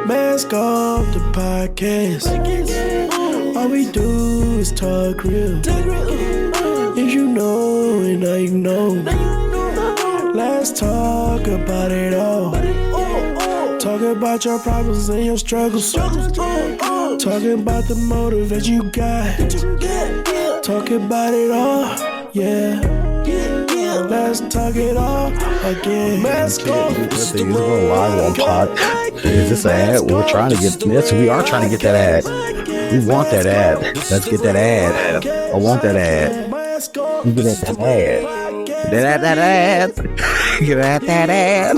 Mask off the podcast. All we do is talk real. If you know and now you know. Let's talk about it all. Talk about your problems and your struggles. Talking about the motive that you got. Talk about it all, yeah. Let's talk it all again. Mask off. This thing is going live on pod. Is this an ad? We're trying to get this. We are trying to get that ad. We want that ad. Let's get that ad. I want that ad. You get that ad. That ad. Get that ad.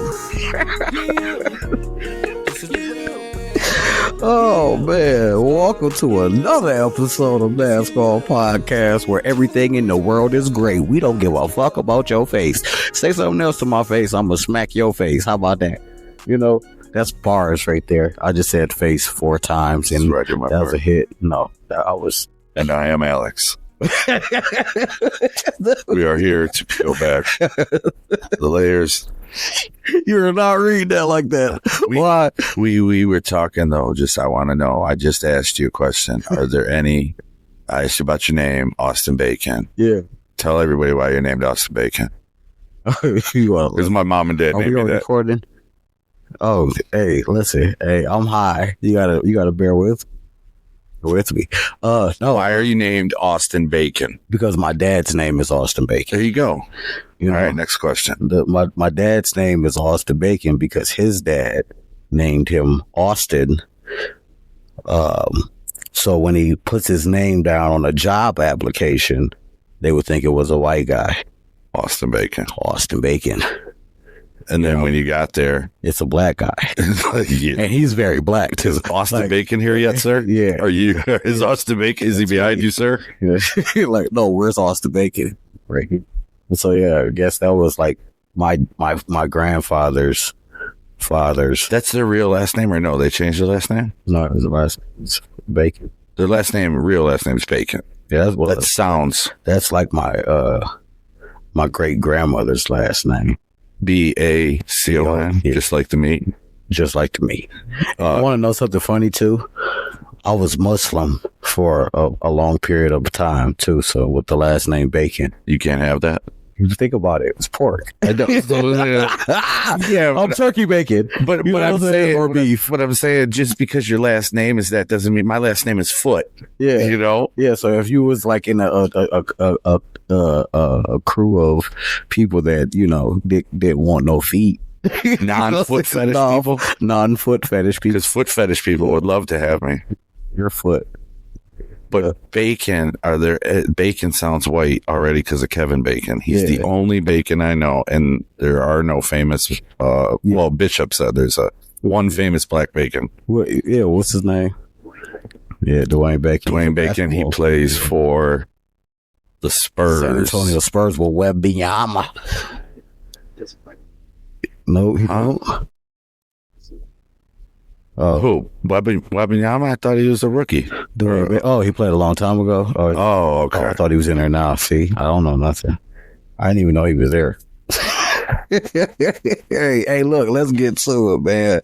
Oh man, welcome to another episode of NASCAR Podcast where everything in the world is great. We don't give a fuck about your face. Say something else to my face, I'm gonna smack your face. How about that? You know, that's bars right there. I just said face 4 times and that was a hit. No, I was. And I am Alex. We are here to peel back the layers. You're not reading that like that. Why? We were talking though. I want to know. I just asked you a question. Are there any? I asked you about your name, Austin Bacon. Yeah. Tell everybody why you're named Austin Bacon. Because my mom and dad named me that. Recording? Oh, hey, listen. Hey, I'm high. You gotta bear with me. No. Why are you named Austin Bacon? Because my dad's name is Austin Bacon. There you go. You know, all right, next question. My dad's name is Austin Bacon because his dad named him Austin. So when he puts his name down on a job application, they would think it was a white guy. Austin Bacon. And then when you got there, it's a black guy. Yeah. And he's very black too. Is Austin Bacon here yet, sir? Yeah. Is Austin Bacon, is he behind you, sir? Like, no, where's Austin Bacon? Right here. So yeah, I guess that was like my grandfather's father's. That's their real last name, or no? They changed their last name? No, it was the last name. It's Bacon. Their real last name is Bacon. Yeah, that's like my great grandmother's last name. Bacon, Yeah. just like the meat. Just like the meat. I want to know something funny too. I was Muslim for a long period of time too. So with the last name Bacon, you can't have that. You think about it, it's pork. I don't. Yeah, I'm turkey bacon, but I'm saying, or beef. What I'm saying, just because your last name is that doesn't mean my last name is Foot. Yeah, you know. Yeah, so if you was like in a crew of people that didn't want no feet, non-foot fetish people, non-foot fetish people, because foot fetish people would love to have me. Your foot. But Bacon, Bacon sounds white already because of Kevin Bacon. He's the only Bacon I know, and there are no famous. Well, Bishop said there's one famous black Bacon. What's his name? Yeah, Dwayne Bacon. Dwayne Bacon. He plays for the Spurs. San Antonio Spurs with Wembanyama. No, he don't. Who? Wembanyama? I thought he was a rookie. He played a long time ago. Okay. I thought he was in there now. See, I don't know nothing. I didn't even know he was there. Hey, look, let's get to it, man.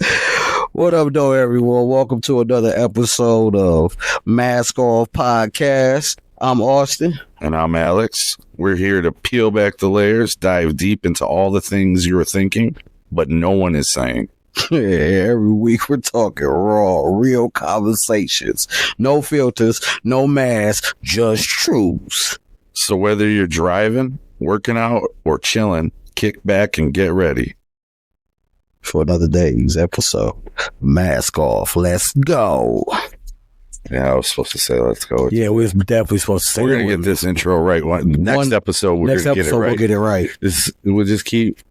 What up, though, everyone? Welcome to another episode of Mask Off Podcast. I'm Austin. And I'm Alex. We're here to peel back the layers, dive deep into all the things you're thinking, but no one is saying. Yeah, every week we're talking raw, real conversations. No filters, no masks, just truths. So whether you're driving, working out, or chilling, kick back and get ready for another day's episode. Mask off. Let's go. Yeah, I was supposed to say let's go. Yeah, we're definitely supposed to say we're going to get this intro right. Next episode, we're going to get it right. We'll get it right.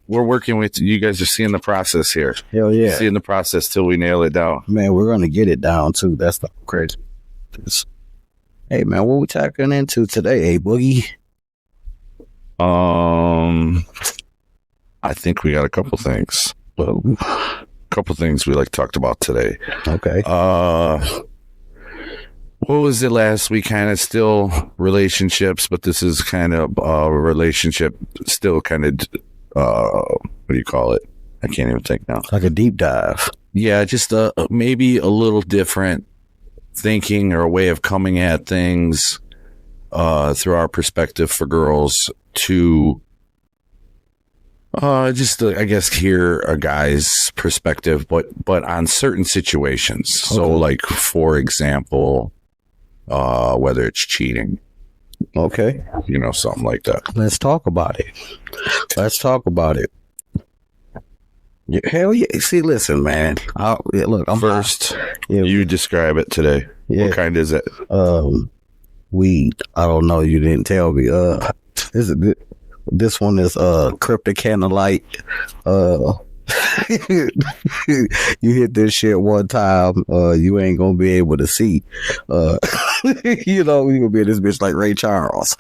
We're working with you guys are seeing the process here. Hell yeah. Seeing the process till we nail it down. Man, we're going to get it down too. That's the crazy. Hey man, what we talking into today, Boogie? I think we got a couple things. Well, a couple things we talked about today. Okay. What was it last week? Kind of still relationships, but this is kind of a relationship still kind of, what do you call it? I can't even think now. Like a deep dive. yeah, just maybe a little different thinking or a way of coming at things through our perspective for girls to just I guess hear a guy's perspective, but on certain situations. So like, for example, whether it's cheating, Okay. Something like that. Let's talk about it. Yeah, hell yeah. See, listen, man. Look, I'm First, Yeah. you describe it today. Yeah. What kind is it? Weed. I don't know. You didn't tell me. This one is Cryptocanalite. You hit this shit one time, you ain't gonna be able to see. You gonna be in this bitch like Ray Charles.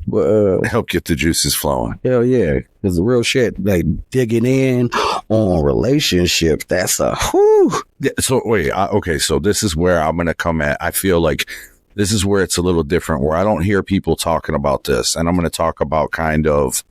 But Help get the juices flowing. hell yeah, because the real shit, like digging in on relationships. That's a whew. Yeah, so wait, okay. So this is where I'm gonna come at. I feel like this is where it's a little different, where I don't hear people talking about this, and I'm gonna talk about kind of,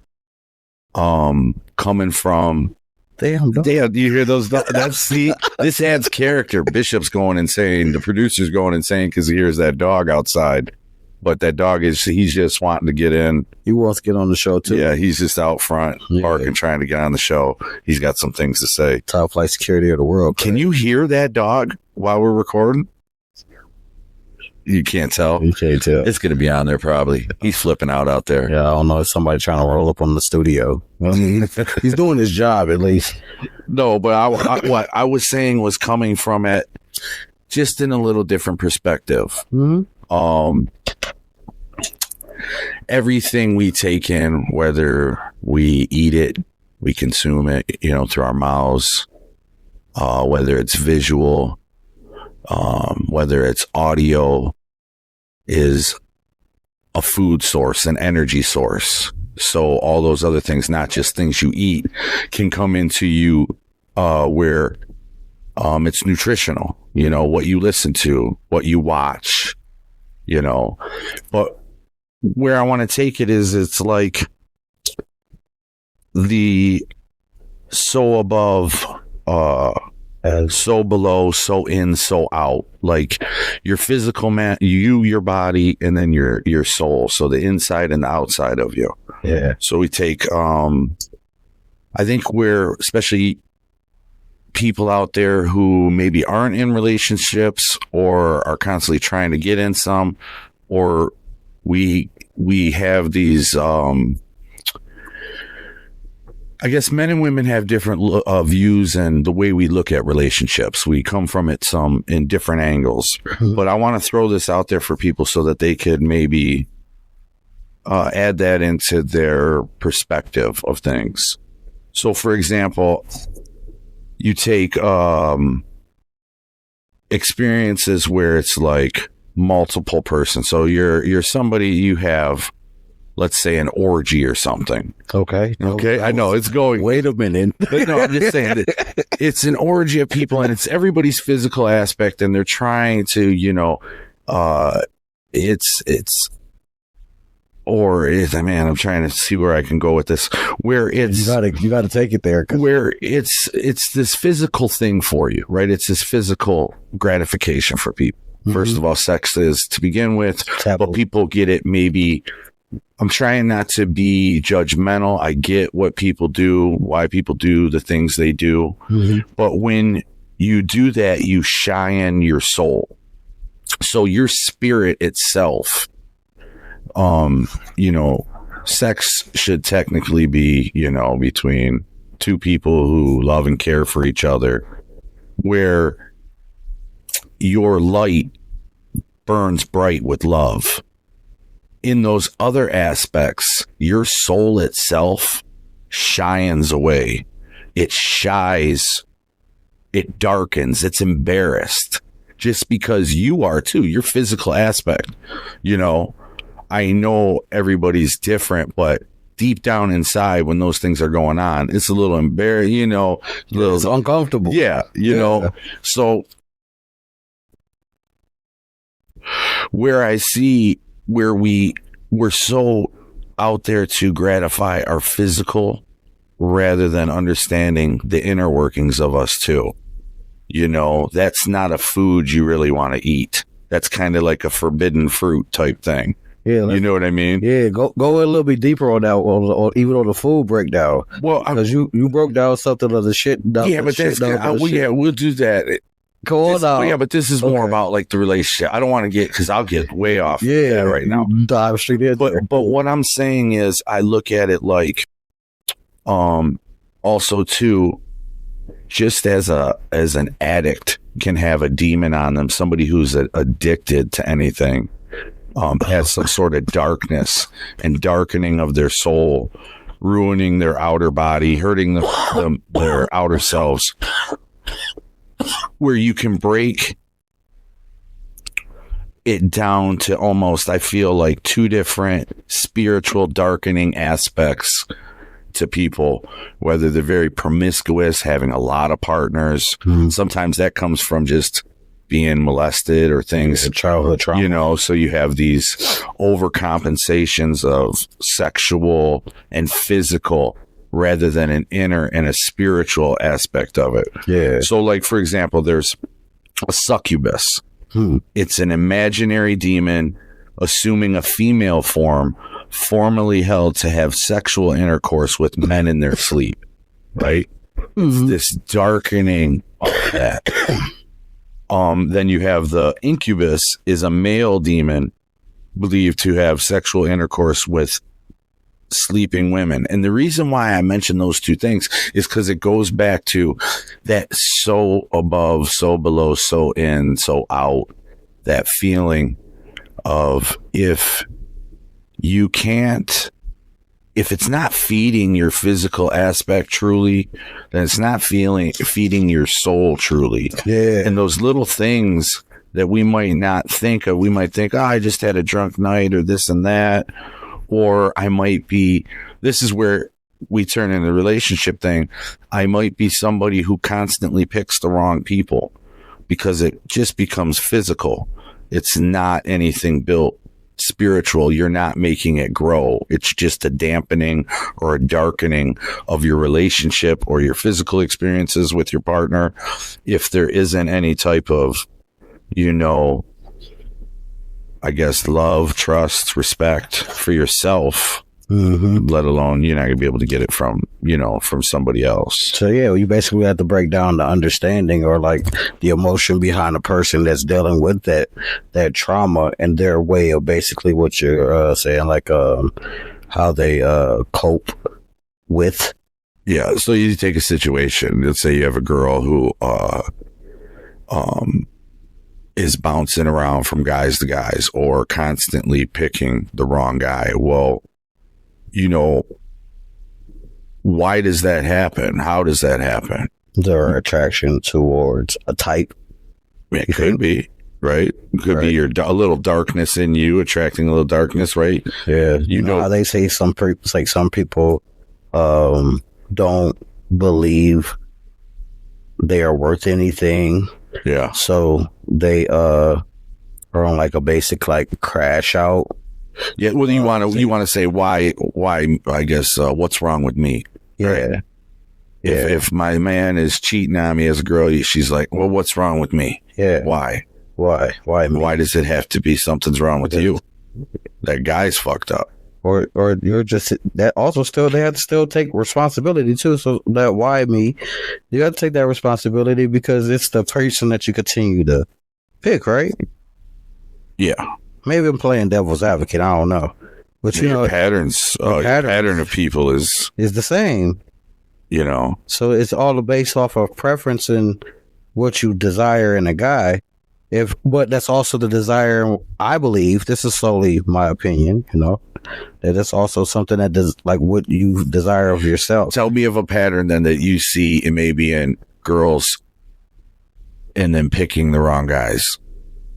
coming from. Damn, dog. Damn, do you hear those? This adds character. Bishop's going insane. The producer's going insane because he hears that dog outside. But that dog he's just wanting to get in. He wants to get on the show too. Yeah, he's just out front barking, trying to get on the show. He's got some things to say. Top flight security of the world. Can you hear that dog while we're recording? You can't tell. You can't tell. It's going to be on there probably. He's flipping out there. Yeah, I don't know. It's somebody trying to roll up on the studio. I mean, he's doing his job at least. No, but what I was saying was coming from it just in a little different perspective. Mm-hmm. Everything we take in, whether we eat it, we consume it, through our mouths, whether it's visual, whether it's audio, is a food source, an energy source. So all those other things, not just things you eat, can come into you where it's nutritional, what you listen to, what you watch, but where I want to take it is it's like the so above, so below, so in, so out. Like your physical man, your body, and then your soul. So the inside and the outside of you. Yeah. So we take, I think we're, especially people out there who maybe aren't in relationships or are constantly trying to get in some, or we have these, I guess men and women have different views and the way we look at relationships. We come from it in different angles. But I want to throw this out there for people so that they could maybe add that into their perspective of things. So, for example, you take experiences where it's like multiple persons. So you're somebody, you have, let's say, an orgy or something. Okay. I know it's going. Wait a minute. But no, I'm just saying it's an orgy of people, and it's everybody's physical aspect, and they're trying to, man, I'm trying to see where I can go with this. Where it's you gotta take it there. Where it's this physical thing for you, right? It's this physical gratification for people. First of all, sex is to begin with, but people get it maybe. I'm trying not to be judgmental. I get what people do, why people do the things they do. But when you do that, you shine your soul. So your spirit itself, sex should technically be, between two people who love and care for each other, where your light burns bright with love. In those other aspects, your soul itself shines away. It shies. It darkens. It's embarrassed. Just because you are too, your physical aspect. I know everybody's different, but deep down inside, when those things are going on, it's a little embarrassing, It's uncomfortable. Yeah, So where I see where we're so out there to gratify our physical rather than understanding the inner workings of us too. You know, that's not a food you really want to eat. That's kind of like a forbidden fruit type thing. Yeah, you know what I mean? Yeah, go a little bit deeper on that, or even on the food breakdown. Well, because you broke down something of the shit. Yeah, but that's we'll do that. Go on now. Yeah, but this is more about like the relationship. I don't want to get because I'll get way off. Yeah, right now. Dive straight in. But what I'm saying is, I look at it like, also too, just as an addict can have a demon on them, somebody who's addicted to anything, has some sort of darkness and darkening of their soul, ruining their outer body, hurting their outer selves, where you can break it down to almost, I feel like, two different spiritual darkening aspects to people, whether they're very promiscuous, having a lot of partners. Sometimes that comes from just being molested or things, childhood trauma. You know, so you have these overcompensations of sexual and physical rather than an inner and a spiritual aspect of it. Yeah. So like, for example, there's a succubus. It's an imaginary demon assuming a female form, formerly held to have sexual intercourse with men in their sleep. Right? It's this darkening of that. Then you have the incubus, is a male demon believed to have sexual intercourse with sleeping women. And the reason why I mention those two things is because it goes back to that so above, so below, so in, so out, that feeling of if it's not feeding your physical aspect truly, then it's not feeding your soul truly. Yeah. And those little things that we might not think of, we might think, oh, I just had a drunk night or this and that. Or I might be, this is where we turn in the relationship thing. I might be somebody who constantly picks the wrong people because it just becomes physical. It's not anything built spiritual. You're not making it grow. It's just a dampening or a darkening of your relationship or your physical experiences with your partner. If there isn't any type of, you know, I guess, love, trust, respect for yourself, let alone you're not going to be able to get it from somebody else. So, yeah, you basically have to break down the understanding or like the emotion behind a person that's dealing with that trauma and their way of basically what you're saying, like how they cope with. Yeah. So you take a situation. Let's say you have a girl who is bouncing around from guys to guys or constantly picking the wrong guy. Well, you know, why does that happen? How does that happen? Their attraction towards a type. It could be, right? It could be a little darkness in you attracting a little darkness, right? Yeah. You know how they say some people don't believe they are worth anything. Yeah. So they are on like a basic like crash out. Yeah. Well, you want to say why? I guess what's wrong with me? Yeah. Right? If my man is cheating on me as a girl, she's like, well, what's wrong with me? Yeah. Why? Me? Why does it have to be something's wrong with you? That guy's fucked up. Or you're just that also still they have to still take responsibility too. So that why me? You got to take that responsibility because it's the person that you continue to pick, right? Yeah. Maybe I'm playing devil's advocate. I don't know, but you know, patterns. Pattern of people is the same. You know, so it's all based off of preference and what you desire in a guy. But that's also the desire. I believe this is solely my opinion. You know. That's also something that does like what you desire of yourself. Tell me of a pattern then that you see it maybe in girls and then picking the wrong guys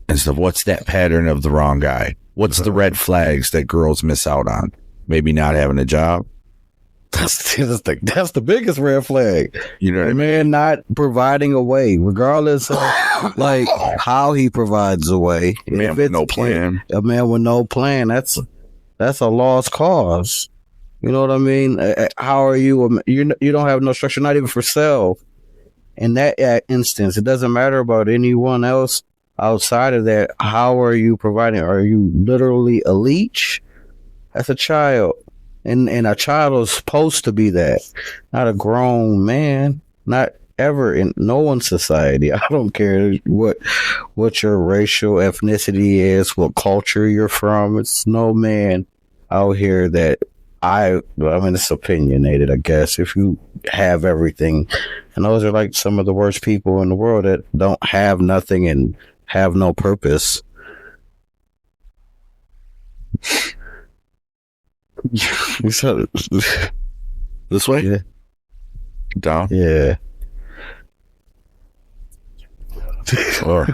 and stuff. What's that pattern of the wrong guy? What's the red flags that girls miss out on? Maybe not having a job. That's the biggest red flag. You know what I mean? Man not providing a way, regardless of like how he provides a way. A man with no plan. A man with no plan. That's a lost cause. You know what I mean? How are you? You don't have no structure, not even for self. In that instance, it doesn't matter about anyone else outside of that. How are you providing? Are you literally a leech? As a child, and a child is supposed to be that, not a grown man, not ever in no one's society. I don't care what your racial ethnicity is, what culture you're from. It's no man out here that I mean, it's opinionated, I guess. If you have everything, and those are like some of the worst people in the world that don't have nothing and have no purpose. This way? Yeah. Down? Yeah. Or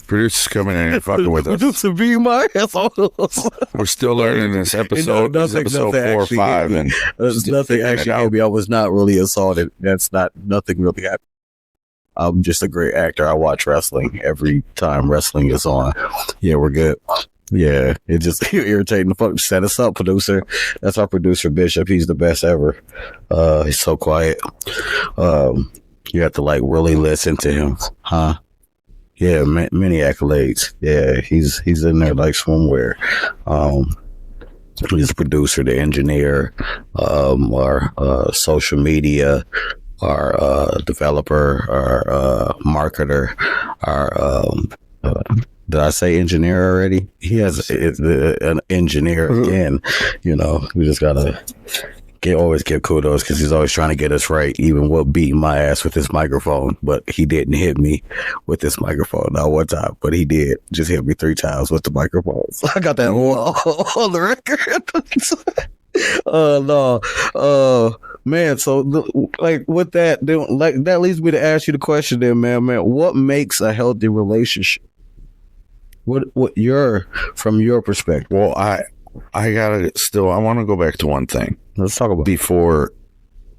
producer's coming in and fucking with us. Producer be my ass. We're still learning this episode. This episode 4 or 5. And there's nothing actually hit me. I was not really assaulted. Nothing really happened. I'm just a great actor. I watch wrestling every time wrestling is on. Yeah, we're good. Yeah, it just irritating the fuck. Set us up, producer. That's our producer, Bishop. He's the best ever. He's so quiet. You have to like really listen to him, huh? Yeah, many accolades. Yeah, he's in there like swimwear. He's the producer, the engineer, our social media, our developer, our marketer, our did I say engineer already? He has an engineer again. You know, we just gotta always give kudos because he's always trying to get us right. Even will beat my ass with this microphone, but he didn't hit me with this microphone not one time, but he did just hit me 3 times with the microphone. So I got that on the record. No. Man, so like with that, like that leads me to ask you the question then, man, what makes a healthy relationship? What from your perspective? Well, I want to go back to one thing. Let's talk about before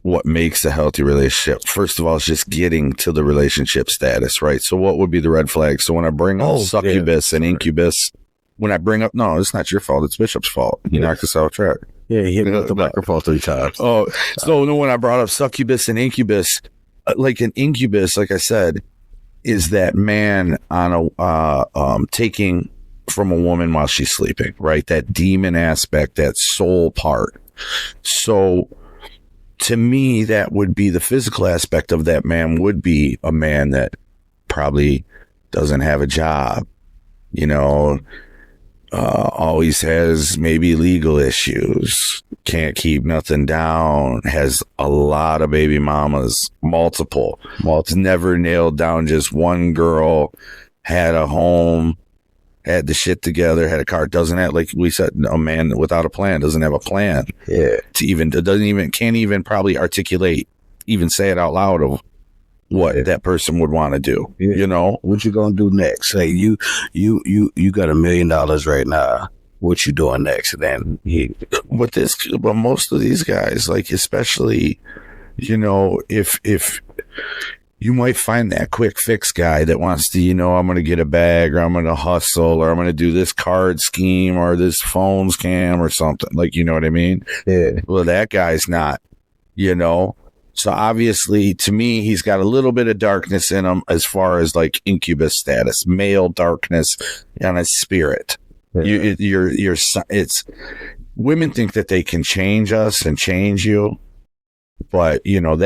what makes a healthy relationship. First of all, it's just getting to the relationship status, right? So what would be the red flags? So when I bring up succubus and incubus, when I bring up, no, it's not your fault. It's Bishop's fault. He knocked us off track. Yeah, he hit me with the microphone 3 times. Oh, so when I brought up succubus and incubus, like an incubus, like I said, is that man on a taking from a woman while she's sleeping, right? That demon aspect, that soul part. So to me, that would be the physical aspect of that man would be a man that probably doesn't have a job, you know, always has maybe legal issues, can't keep nothing down, has a lot of baby mamas, multiple, never nailed down just one girl, had a home, had the shit together, had a car, doesn't have, like we said, a man without a plan, doesn't have a plan. Yeah. Can't even probably articulate, even say it out loud of what that person would want to do. Yeah. You know? What you gonna do next? Say you got $1 million right now. What you doing next? And then but most of these guys, like especially, you know, if you might find that quick fix guy that wants to, you know, I'm going to get a bag or I'm going to hustle or I'm going to do this card scheme or this phone scam or something. Like, you know what I mean? Yeah. Well, that guy's not, you know? So obviously to me, he's got a little bit of darkness in him as far as like incubus status, male darkness on his spirit. Yeah. It's women think that they can change us and change you. But you know,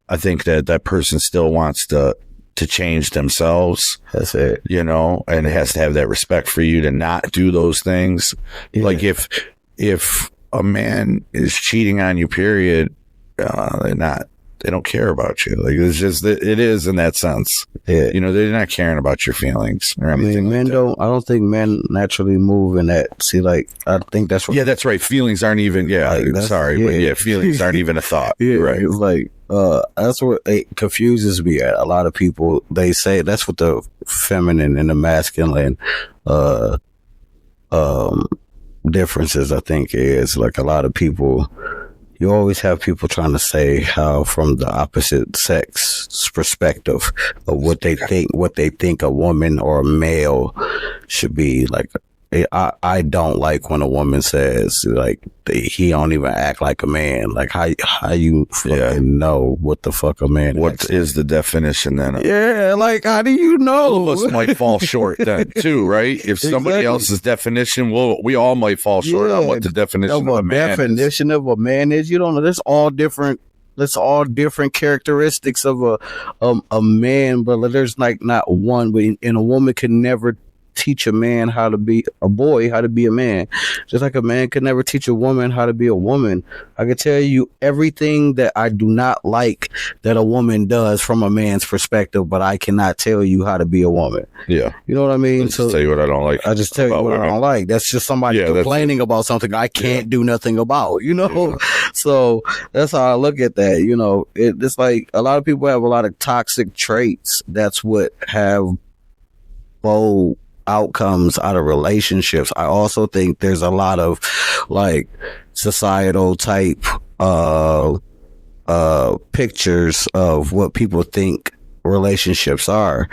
I think that person still wants to change themselves. That's it. You know, and it has to have that respect for you to not do those things. Yeah. Like if a man is cheating on you, period, they don't care about you. Like it's just, it is in that sense. Yeah. You know, they're not caring about your feelings or anything. I don't think men naturally move in that. See, like, I think that's what. Yeah, that's right. Feelings aren't even, but feelings aren't even a thought. Yeah. Right. It's like, that's what it confuses me at. A lot of people, they say that's what the feminine and the masculine, differences, I think, is like a lot of people. You always have people trying to say how from the opposite sex perspective of what they think a woman or a male should be. Like I don't like when a woman says like he don't even act like a man. Like how you fucking know what the fuck a man What is the definition then? Yeah, like how do you know? All of us might fall short then too, right? If somebody Exactly. else's definition, we all might fall short on what the definition of a man is. of a man is. You don't know. There's all different characteristics of a man, but there's like not one. And a woman can never teach a man how to be a boy, how to be a man. Just like a man could never teach a woman how to be a woman. I can tell you everything that I do not like that a woman does from a man's perspective, but I cannot tell you how to be a woman. Yeah. You know what I mean? Just tell you what I don't like. I just tell you what I don't like. That's just somebody complaining about something I can't do nothing about, you know? Yeah. So that's how I look at that. You know, it's like a lot of people have a lot of toxic traits. That's what have bold outcomes out of relationships. I also think there's a lot of like societal type pictures of what people think relationships are,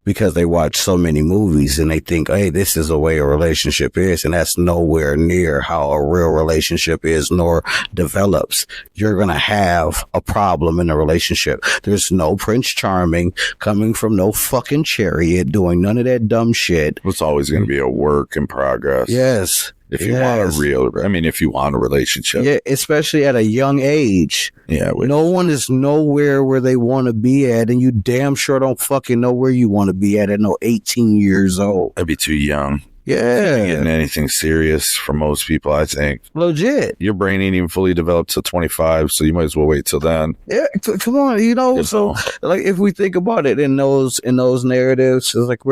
because they watch so many movies and they think, hey, this is the way a relationship is, and that's nowhere near how a real relationship is nor develops. You're gonna have a problem in a relationship. There's no Prince Charming coming from no fucking chariot doing none of that dumb shit. It's always gonna be a work in progress. Yes. If you want if you want a relationship. Yeah, especially at a young age. Yeah. No one is nowhere where they want to be at, and you damn sure don't fucking know where you want to be at no 18 years old. That'd be too young. Yeah. Getting anything serious for most people, I think. Legit. Your brain ain't even fully developed till 25, so you might as well wait till then. Yeah, come on, you know. So, like, if we think about it in those narratives, it's like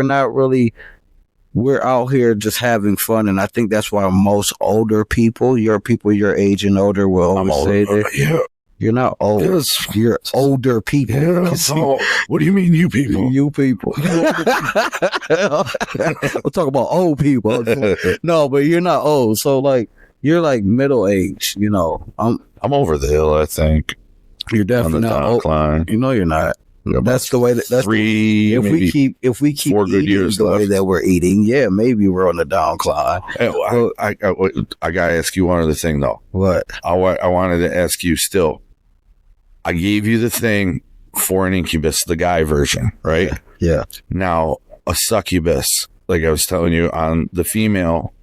we're out here just having fun, and I think that's why most older people your age and older will always say that. Yeah. You're not old. Yes. You're older people. Yeah, so, what do you mean, you people? You people. We'll talk about old people. No, but you're not old. So, like, you're like middle age. You know, I'm over the hill. I think you're definitely not old. You know, you're not. That's the way that's if we keep 4 good years the left. way that we're eating, yeah, maybe we're on the downcline. Hey, I gotta ask you one other thing though. What? I wanted to ask you still. I gave you the thing for an incubus, the guy version, right? Yeah. Now a succubus, like I was telling you, on the female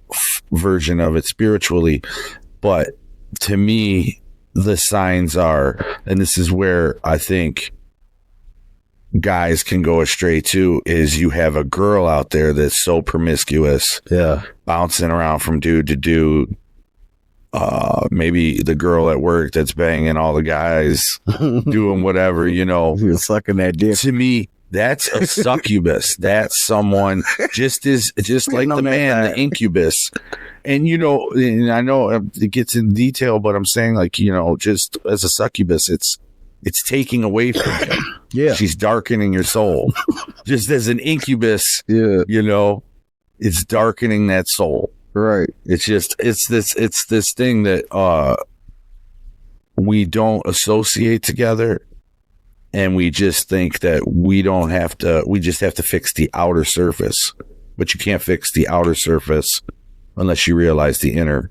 version of it spiritually, but to me, the signs are, and this is where I think guys can go astray too, is you have a girl out there that's so promiscuous, bouncing around from dude to dude. Maybe the girl at work that's banging all the guys, doing whatever, you know. You're sucking that dick. To me, that's a succubus. That's someone just like the man, the incubus. And you know, and I know it gets in detail, but I'm saying, like, you know, just as a succubus, it's taking away from him. Yeah. She's darkening your soul. Just as an incubus, you know, it's darkening that soul. Right. It's this thing that we don't associate together, and we just think that we just have to fix the outer surface. But you can't fix the outer surface unless you realize the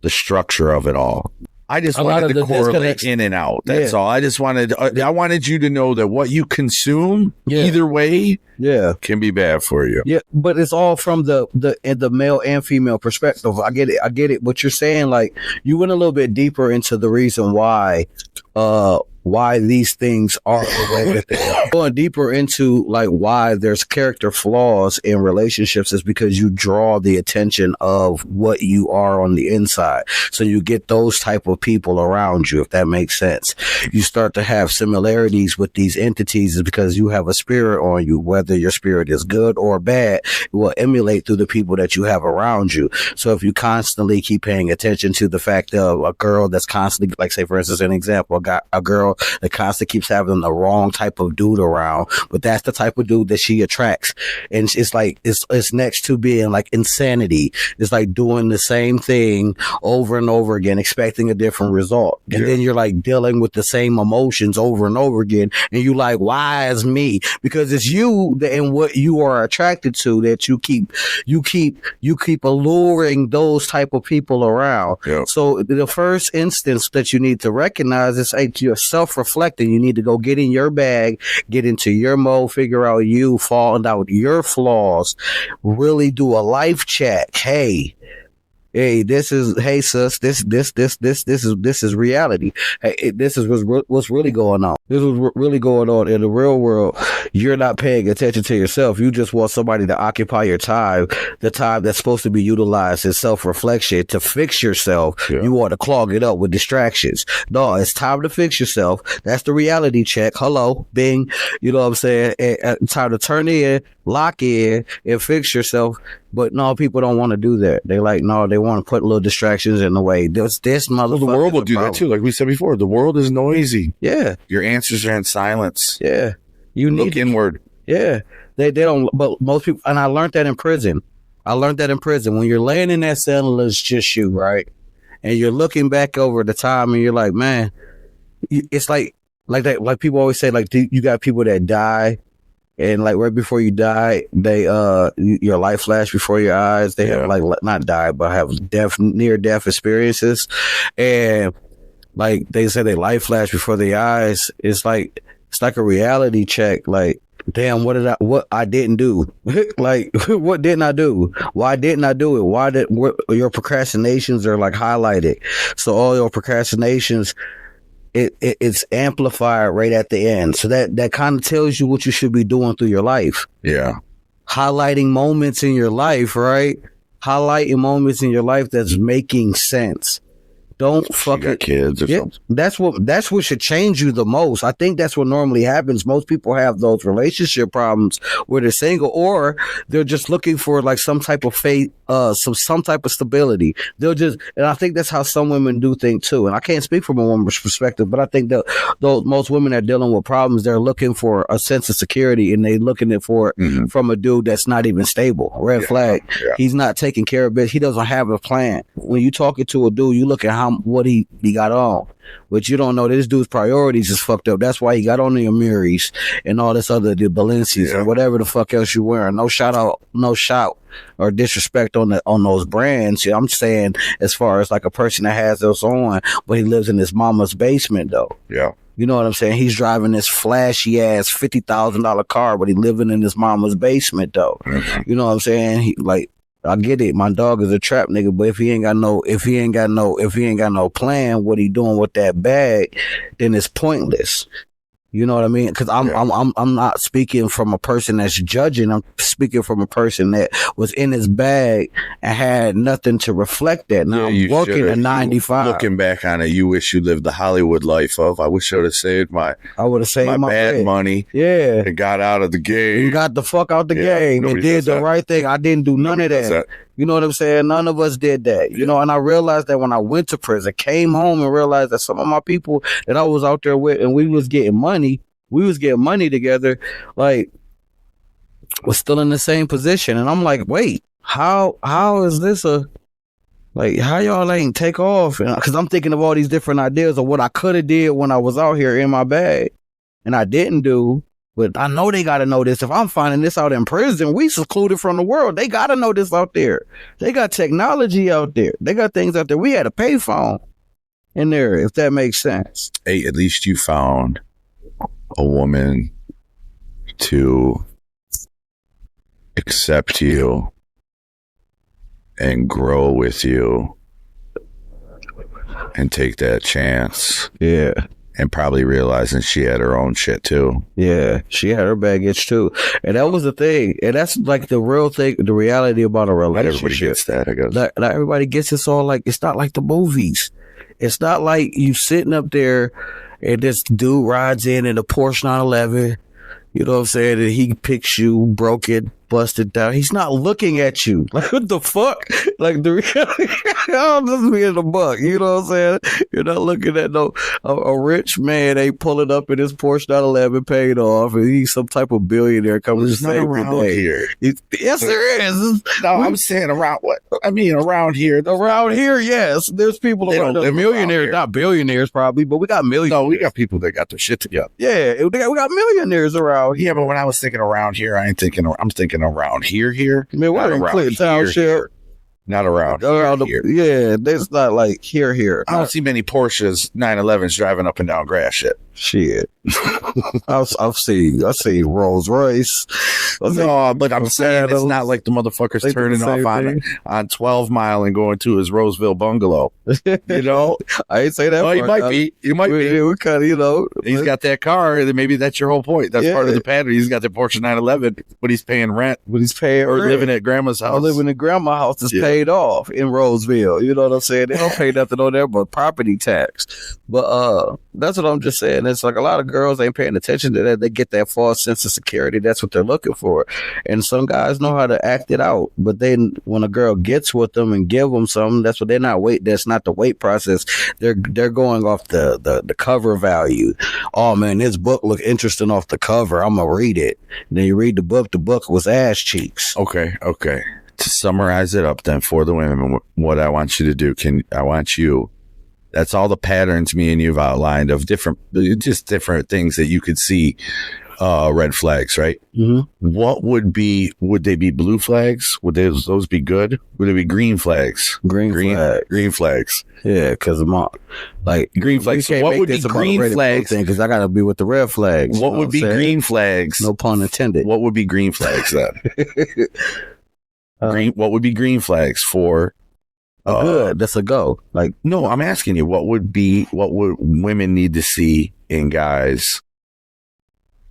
structure of it all. I just wanted to correlate in and out. That's all. I just wanted you to know that what you consume, either way, can be bad for you. Yeah, but it's all from the male and female perspective. I get it. What you're saying, like, you went a little bit deeper into the reason why these things are the way that they are. Going deeper into like why there's character flaws in relationships is because you draw the attention of what you are on the inside. So you get those type of people around you, if that makes sense. You start to have similarities with these entities is because you have a spirit on you. Whether your spirit is good or bad, it will emulate through the people that you have around you. So if you constantly keep paying attention to the fact of a girl that's constantly, like, say for instance, an example, a girl that constantly keeps having the wrong type of dude around. But that's the type of dude that she attracts. And it's like, it's next to being like insanity. It's like doing the same thing over and over again, expecting a different result. And then you're like dealing with the same emotions over and over again. And you like, why is me? Because it's you and what you are attracted to that you keep alluring those type of people around. Yeah. So the first instance that you need to recognize is, hey, you're self-reflecting. You need to go get in your bag, get into your mode, figure out you, find out your flaws, really do a life check. Hey, sis, this is reality. Hey, this is what's really going on. This is really going on in the real world. You're not paying attention to yourself. You just want somebody to occupy your time, the time that's supposed to be utilized in self-reflection to fix yourself. Yeah. You want to clog it up with distractions. No, it's time to fix yourself. That's the reality check. Hello, bing. You know what I'm saying? Time to turn in, lock in, and fix yourself. But no, people don't want to do that. They like, no, they want to put little distractions in the way. This motherfucker. The world will do that too. Like we said before, the world is noisy. Yeah. Your answers are in silence. Yeah. You look inward. Yeah. They don't, but most people, and I learned that in prison. When you're laying in that cell, it's just you, right? And you're looking back over the time and you're like, man, it's like that. Like people always say, like, you got people that die. And like right before you die, they your life flash before your eyes. They have like not die, but have near death experiences, and like they say, they life flash before their eyes. It's like a reality check. Like, damn, what I didn't do? Like, what didn't I do? Why didn't I do it? Your procrastinations are like highlighted. So all your procrastinations, it's amplified right at the end. So that kind of tells you what you should be doing through your life. Yeah. Highlighting moments in your life, right? Highlighting moments in your life that's making sense. Don't fucking kids or something. That's what should change you the most. I think that's what normally happens. Most people have those relationship problems where they're single, or they're just looking for like some type of faith, some type of stability. And I think that's how some women do think too. And I can't speak from a woman's perspective, but I think that most women that are dealing with problems, they're looking for a sense of security, and they're looking for it from a dude that's not even stable. Red flag. Yeah. He's not taking care of it. He doesn't have a plan. When you talking to a dude, you look at what he got on, but you don't know that this dude's priorities is fucked up. That's why he got on the Amiris and all this other, the Balenciagas or whatever the fuck else you wearing. No shout or disrespect on those brands. I'm saying as far as like a person that has those on, but he lives in his mama's basement though. Yeah. You know what I'm saying? He's driving this flashy ass $50,000 car, but he living in his mama's basement though. You know what I'm saying? I get it. My dog is a trap nigga, but if he ain't got no plan, what he doing with that bag, then it's pointless. You know what I mean? Because I'm not speaking from a person that's judging. I'm speaking from a person that was in his bag and had nothing to reflect that. Now I'm working at 95. Looking back on it, you wish you lived the Hollywood life of. I wish I would have saved my bad money. Yeah, and got out of the game. You got the fuck out the game and did the right thing. I didn't do none of that. You know what I'm saying? None of us did that. You know, and I realized that when I went to prison, came home and realized that some of my people that I was out there with and we was getting money together, like, was still in the same position. And I'm like, wait, how is this how y'all ain't take off? Because I'm thinking of all these different ideas of what I could have did when I was out here in my bag and I didn't do. But I know they got to know this. If I'm finding this out in prison, we secluded from the world. They got to know this out there. They got technology out there. They got things out there. We had a payphone in there, if that makes sense. Hey, at least you found a woman to accept you and grow with you and take that chance. Yeah. And probably realizing she had her own shit too. Yeah, she had her baggage too. And that was the thing. And that's like the real thing, the reality about a relationship. Not everybody gets that, I guess. Not everybody gets it. All like, it's not like the movies. It's not like you sitting up there and this dude rides in a Porsche 911. You know what I'm saying? And he picks you broken busted down. He's not looking at you. Like, what the fuck? Like, the reality, I'm just being a buck. You know what I'm saying? You're not looking at a rich man ain't pulling up in his Porsche 911 paid off, and he's some type of billionaire coming to save the day. Here. Yes, there is. No, I'm saying around what? I mean, around here. Around here, yes. There's people They around don't there, live around millionaires, here. not billionaires probably, but we got millionaires. No, we got people that got their shit together. Yeah, we got millionaires around here. Yeah, but when I was thinking around here, I'm thinking around here. Man, we're Not in around Clinton Township. here. Not around here. Yeah, it's not like here. I don't see many Porsches 911s driving up and down grass shit. Shit. I've seen Rolls Royce. No, but I'm saying it's not like the motherfuckers They do the turning off same on 12 Mile and going to his Roseville bungalow. You know? I ain't say that. Oh, he part. might be. You might be. We kind of, you know. He's got that car, and maybe that's your whole point. That's part of the pattern. He's got the Porsche 911, but he's paying rent But he's paying or rent. living at grandma's house. Living in grandma's house is paid off in Roseville. You know what I'm saying? They don't pay nothing on there but property tax. But that's what I'm just saying. It's like a lot of girls ain't paying attention to that. They get that false sense of security. That's what they're looking for. And some guys know how to act it out. But then when a girl gets with them and give them something, that's what they're not wait. That's not the wait process. They're going off the cover value. Oh man, this book look interesting off the cover. I'm gonna read it. And then you read the book. The book was ass cheeks. Okay. To summarize it up then for the women, what I want you to do, that's all the patterns me and you've outlined of different things that you could see, red flags, right? Mm-hmm. What would they be blue flags? Would those be good? Would they be green flags? Green flags. Yeah, because like green flags. So what would be green flags? Because I got to be with the red flags. What would be green flags? No pun intended. What would be green flags then? What would be green flags for? Good. That's a go. Like, no, I'm asking you, what would women need to see in guys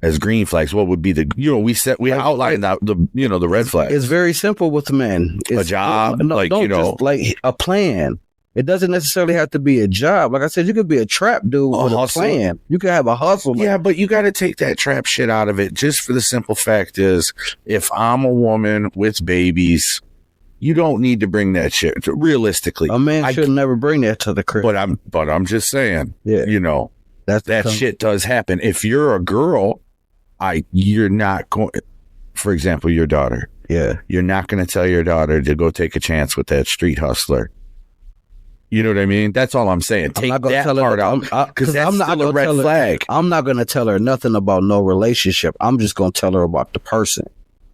as green flags? What would be we outlined the red flags. It's very simple with men. It's a job, just like a plan. It doesn't necessarily have to be a job. Like I said, you could be a trap dude with a plan. You could have a hustle. Yeah, but you got to take that trap shit out of it. Just for the simple fact is, if I'm a woman with babies, you don't need to bring that shit. Realistically, a man should never bring that to the crib. But I'm just saying, that shit does happen. If you're a girl, you're not going. For example, your daughter. Yeah, you're not going to tell your daughter to go take a chance with that street hustler. You know what I mean? That's all I'm saying. Take that part out, because that's still a red flag. I'm not going to tell her nothing about no relationship. I'm just going to tell her about the person.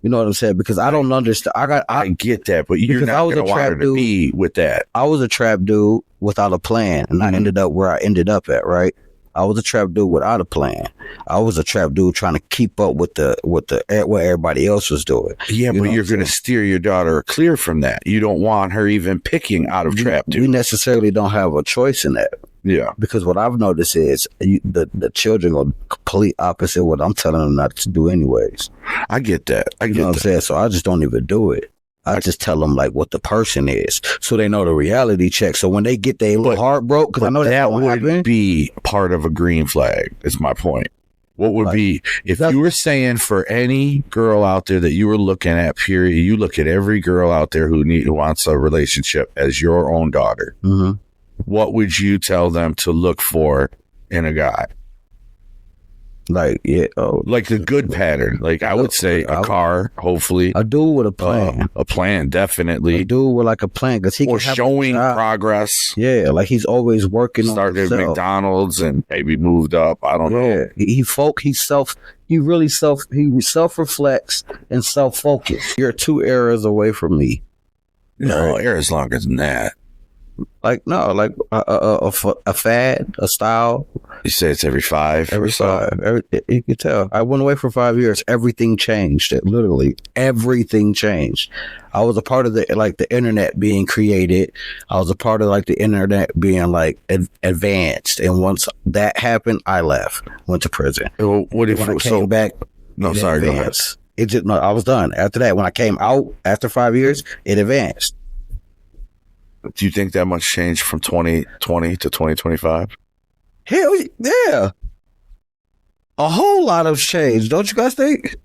You know what I'm saying? Because I don't understand. I get that, but you're not going to want her to be with that. I was a trap dude without a plan, and I ended up where I ended up at, right? I was a trap dude without a plan. I was a trap dude trying to keep up with what everybody else was doing. Yeah, but you're going to steer your daughter clear from that. You don't want her even picking out of trap dude. We necessarily don't have a choice in that. Yeah, because what I've noticed is the children are complete opposite what I'm telling them not to do anyways. I get that. You know what I'm saying? So I just don't even do it. I just tell them like what the person is, so they know the reality check. So when they get their little heart broke, because I know that would be part of a green flag. Is my point. What would be if you were saying for any girl out there that you were looking at? Period. You look at every girl out there who wants a relationship as your own daughter. Mm-hmm. What would you tell them to look for in a guy? Like a good pattern. Like I would say a car, hopefully. A dude with a plan. A plan, definitely. A dude with like a plan, because he or showing progress. Yeah, like he's always working. Started at McDonald's and maybe moved up. I don't know. He self-reflects and self-focused. You're 2 eras away from me. No, eras longer than that. Like a fad, a style. You say it's every 5. Every 5. You can tell. I went away for 5 years. Everything changed. Literally, everything changed. I was a part of the internet being created. I was a part of the internet being advanced. And once that happened, I left. Went to prison. What if I came back? No, sorry. Go ahead. I was done. After that, when I came out after 5 years, it advanced. Do you think that much changed from 2020 to 2025? Hell yeah. A whole lot of change, don't you guys think?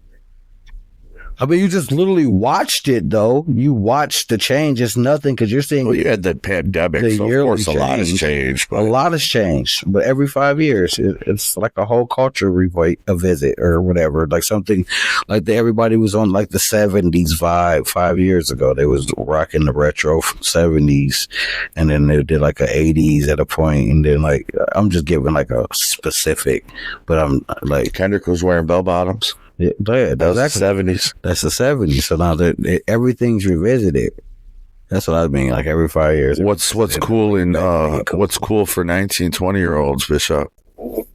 I mean, you just literally watched it, though. You watched the change. It's nothing because you're seeing. Well, you had the pandemic, The so of yearly course a lot has change. changed. A But lot has changed, but every 5 years, it's like a whole culture a visit or whatever. Like something like everybody was on like the 70s vibe 5 years ago. They was rocking the retro 70s, and then they did like a 80s at a point, and then like I'm just giving like a specific, but I'm like Kendrick was wearing bell bottoms. yeah, That was exactly. the 70s. That's the 70s. So now that everything's revisited. That's what I mean. Like every 5 years. What's cool in what's cool for 19, 20-year-olds, Bishop? What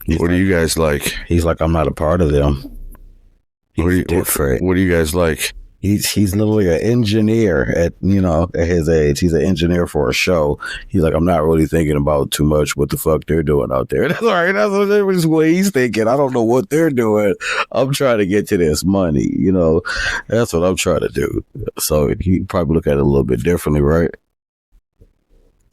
do you guys like? He's like, I'm not a part of them. What do He's you different. What do you guys like? He's literally an engineer at his age. He's an engineer for a show. He's like, I'm not really thinking about too much what the fuck they're doing out there. That's all right. That's what he's thinking. I don't know what they're doing. I'm trying to get to this money. That's what I'm trying to do. So he probably look at it a little bit differently, right?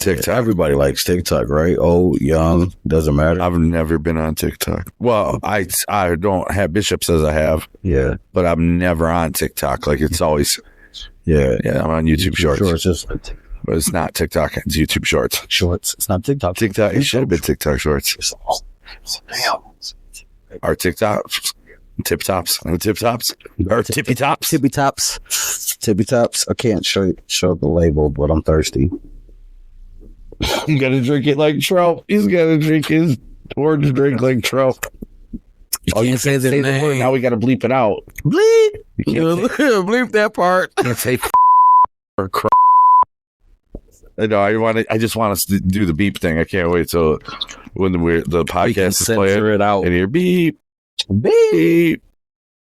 TikTok. Everybody likes TikTok, right? Old, young, doesn't matter. I've never been on TikTok. Well, I don't have. Bishop says I have, Yeah, but I'm never on TikTok. Like it's always, yeah. I'm on YouTube Shorts, Shorts, just but it's not TikTok. It's YouTube Shorts. shorts. It's not TikTok. TikTok. It should have been TikTok Shorts. Damn. Our TikToks, tip tops, or tippy tops. Tippy tops. Tippy tops. I can't show the label, but I'm thirsty. You gotta drink it like Trump. He's gotta drink his orange drink like Trump. Oh, you can't say the name. Now we gotta bleep it out. Bleep. You can't say, Bleep that part. you can't say or crap. No, I just want us to do the beep thing. I can't wait till when the podcast is playing Censor it out. and hear beep, Beep. beep.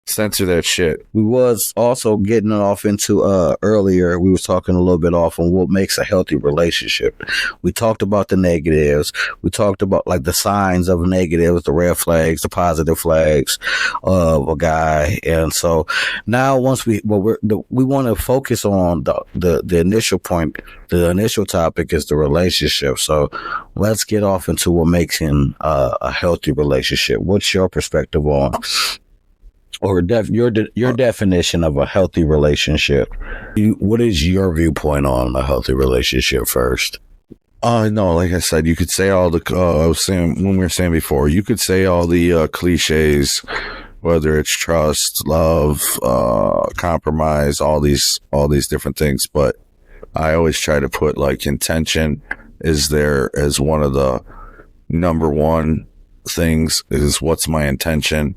Censor that shit. We was also getting off into earlier. We was talking a little bit off on what makes a healthy relationship. We talked about the negatives. We talked about like the signs of negatives, the red flags, the positive flags of a guy. And so now once we want to focus on the initial point. The initial topic is the relationship. So let's get off into what makes him a healthy relationship. What's your perspective on? Or your definition of a healthy relationship. What is your viewpoint on a healthy relationship first? No, like I said, you could say all the, I was saying, when we were saying before, you could say all the cliches, whether it's trust, love, compromise, all these different things. But I always try to put like intention is there as one of the number one things is what's my intention.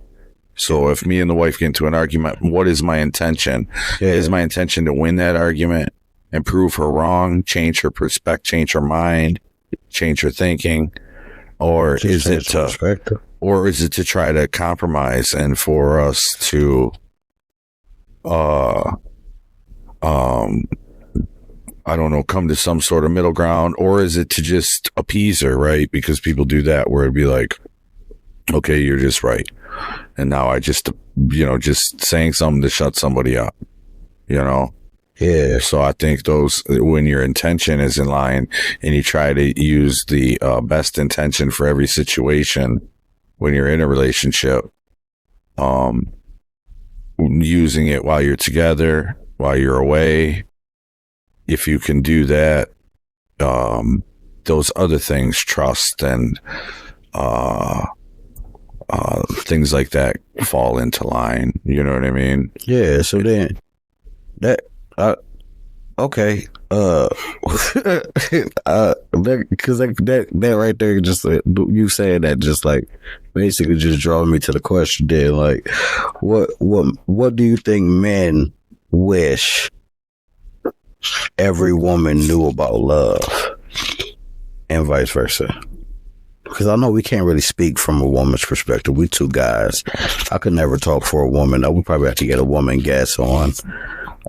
So if me and the wife get into an argument, what is my intention? Yeah. Is my intention to win that argument and prove her wrong, change her perspective, change her mind, change her thinking? Or is it to try to compromise and for us to, I don't know, come to some sort of middle ground? Or is it to just appease her, right? Because people do that where it'd be like, okay, you're just right. And now I just saying something to shut somebody up, Yeah. So I think when your intention is in line and you try to use the best intention for every situation when you're in a relationship, using it while you're together, while you're away, if you can do that, those other things, trust and things like that fall into line. You know what I mean? Yeah. So then okay. Because that right there, just you saying that, just like basically just drawing me to the question. Then, like, what do you think men wish every woman knew about love, and vice versa? Because I know we can't really speak from a woman's perspective. We two guys. I could never talk for a woman. We probably have to get a woman guest on.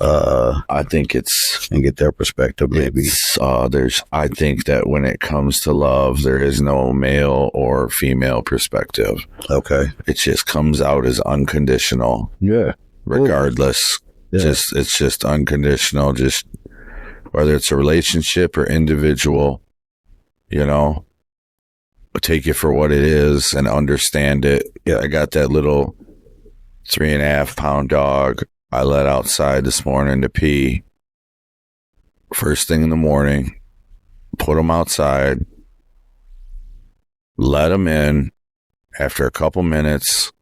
I think it's and get their perspective, maybe. I think that when it comes to love, there is no male or female perspective. Okay. It just comes out as unconditional. Yeah. Regardless. Yeah. It's just unconditional, just whether it's a relationship or individual, take it for what it is and understand it. Yeah, I got that little 3.5 pound dog I let outside this morning to pee. First thing in the morning, put him outside, let him in. After a couple minutes,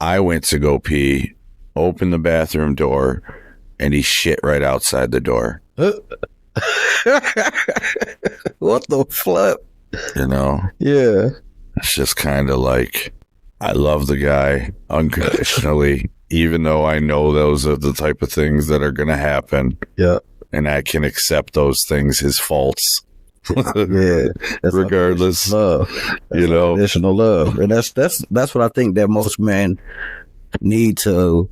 I went to go pee, opened the bathroom door, and he shit right outside the door. What the flip? You know? Yeah. It's just kind of like, I love the guy unconditionally, even though I know those are the type of things that are going to happen. Yeah. And I can accept those things, his faults. Yeah. That's Regardless. love. That's You know? additional love. And that's what I think that most men need to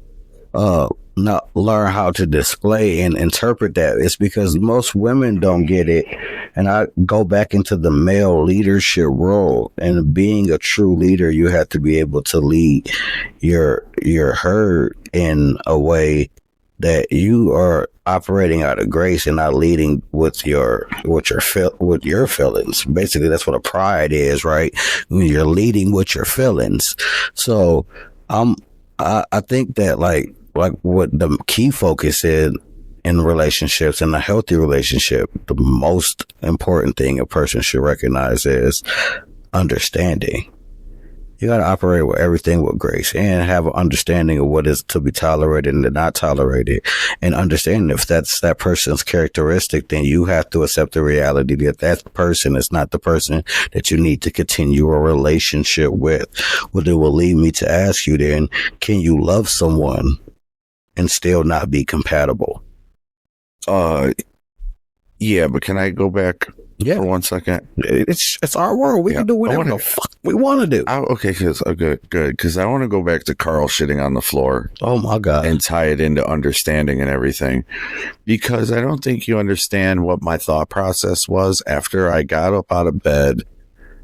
not learn how to display and interpret that. It's because most women don't get it. And I go back into the male leadership role, and being a true leader, you have to be able to lead your herd in a way that you are operating out of grace and not leading with your feelings. Basically, that's what a pride is, right? When you're leading with your feelings. So I think that like what the key focus is in relationships, in a healthy relationship, the most important thing a person should recognize is understanding. You got to operate with everything with grace and have an understanding of what is to be tolerated and not tolerated, and understanding if that's that person's characteristic, then you have to accept the reality that that person is not the person that you need to continue a relationship with. Well, it will lead me to ask you then, can you love someone and still not be compatible? Yeah, but can I go back Yeah. for 1 second? It's our world. We can do whatever the fuck we want to do. Okay, good. Because I want to go back to Carl shitting on the floor Oh my God. and tie it into understanding and everything. Because I don't think you understand what my thought process was after I got up out of bed,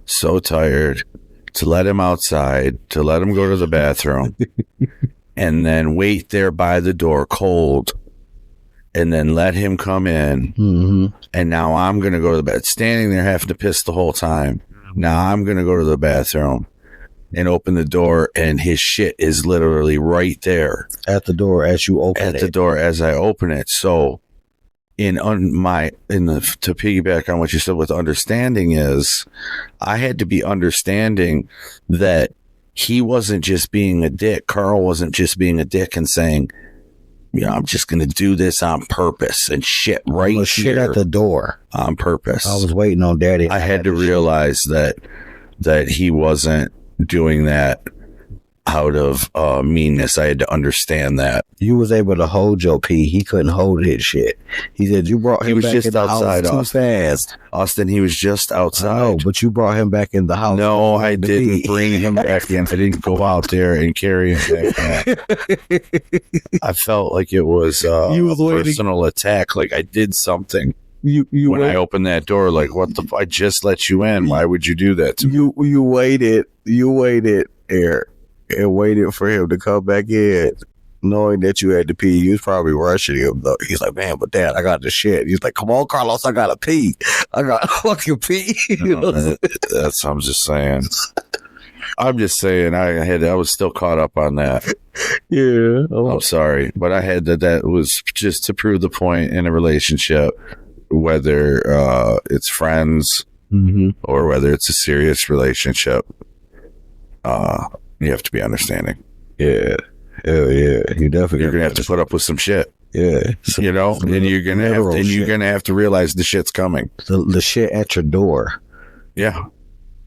so tired, to let him outside, to let him go to the bathroom, and then wait there by the door cold, and then let him come in. Mm-hmm. And now I'm going to go to the bed, standing there having to piss the whole time. Now I'm going to go to the bathroom and open the door, and his shit is literally right there At the door as you open at it. the door as I open it. So to piggyback on what you said with understanding is, I had to be understanding that he wasn't just being a dick. Carl wasn't just being a dick and saying, I'm just going to do this on purpose and shit right here shit at the door on purpose. I was waiting on Daddy. I had to realize that he wasn't doing that out of meanness. I had to understand that. You was able to hold your pee. He couldn't hold his shit. He said you brought him He was back just in the outside, house too fast. Austin, he was just outside. Oh, but you brought him back in the house. No, I to didn't pee. bring him back in. I didn't go out there and carry him back in. I felt like it was You was a waiting. personal attack. Like I did something You when I opened that door. Like, what the? I just let you in. Why would you do that to me? you waited there and waited for him to come back in, knowing that you had to pee. You was probably rushing him though. He's like, man, but Dad, I got the shit. He's like, come on, Carlos, I gotta pee. I got to fucking pee. You know? That's. I'm just saying. I'm just saying. I was still caught up on that. Yeah. I'm sorry, but I had that was just to prove the point in a relationship, whether it's friends Mm-hmm. or whether it's a serious relationship, you have to be understanding. Yeah. Hell yeah. You definitely You're gonna have to put up with some shit, Yeah. you know, and you're gonna have to realize the shit's coming. The shit at your door. Yeah,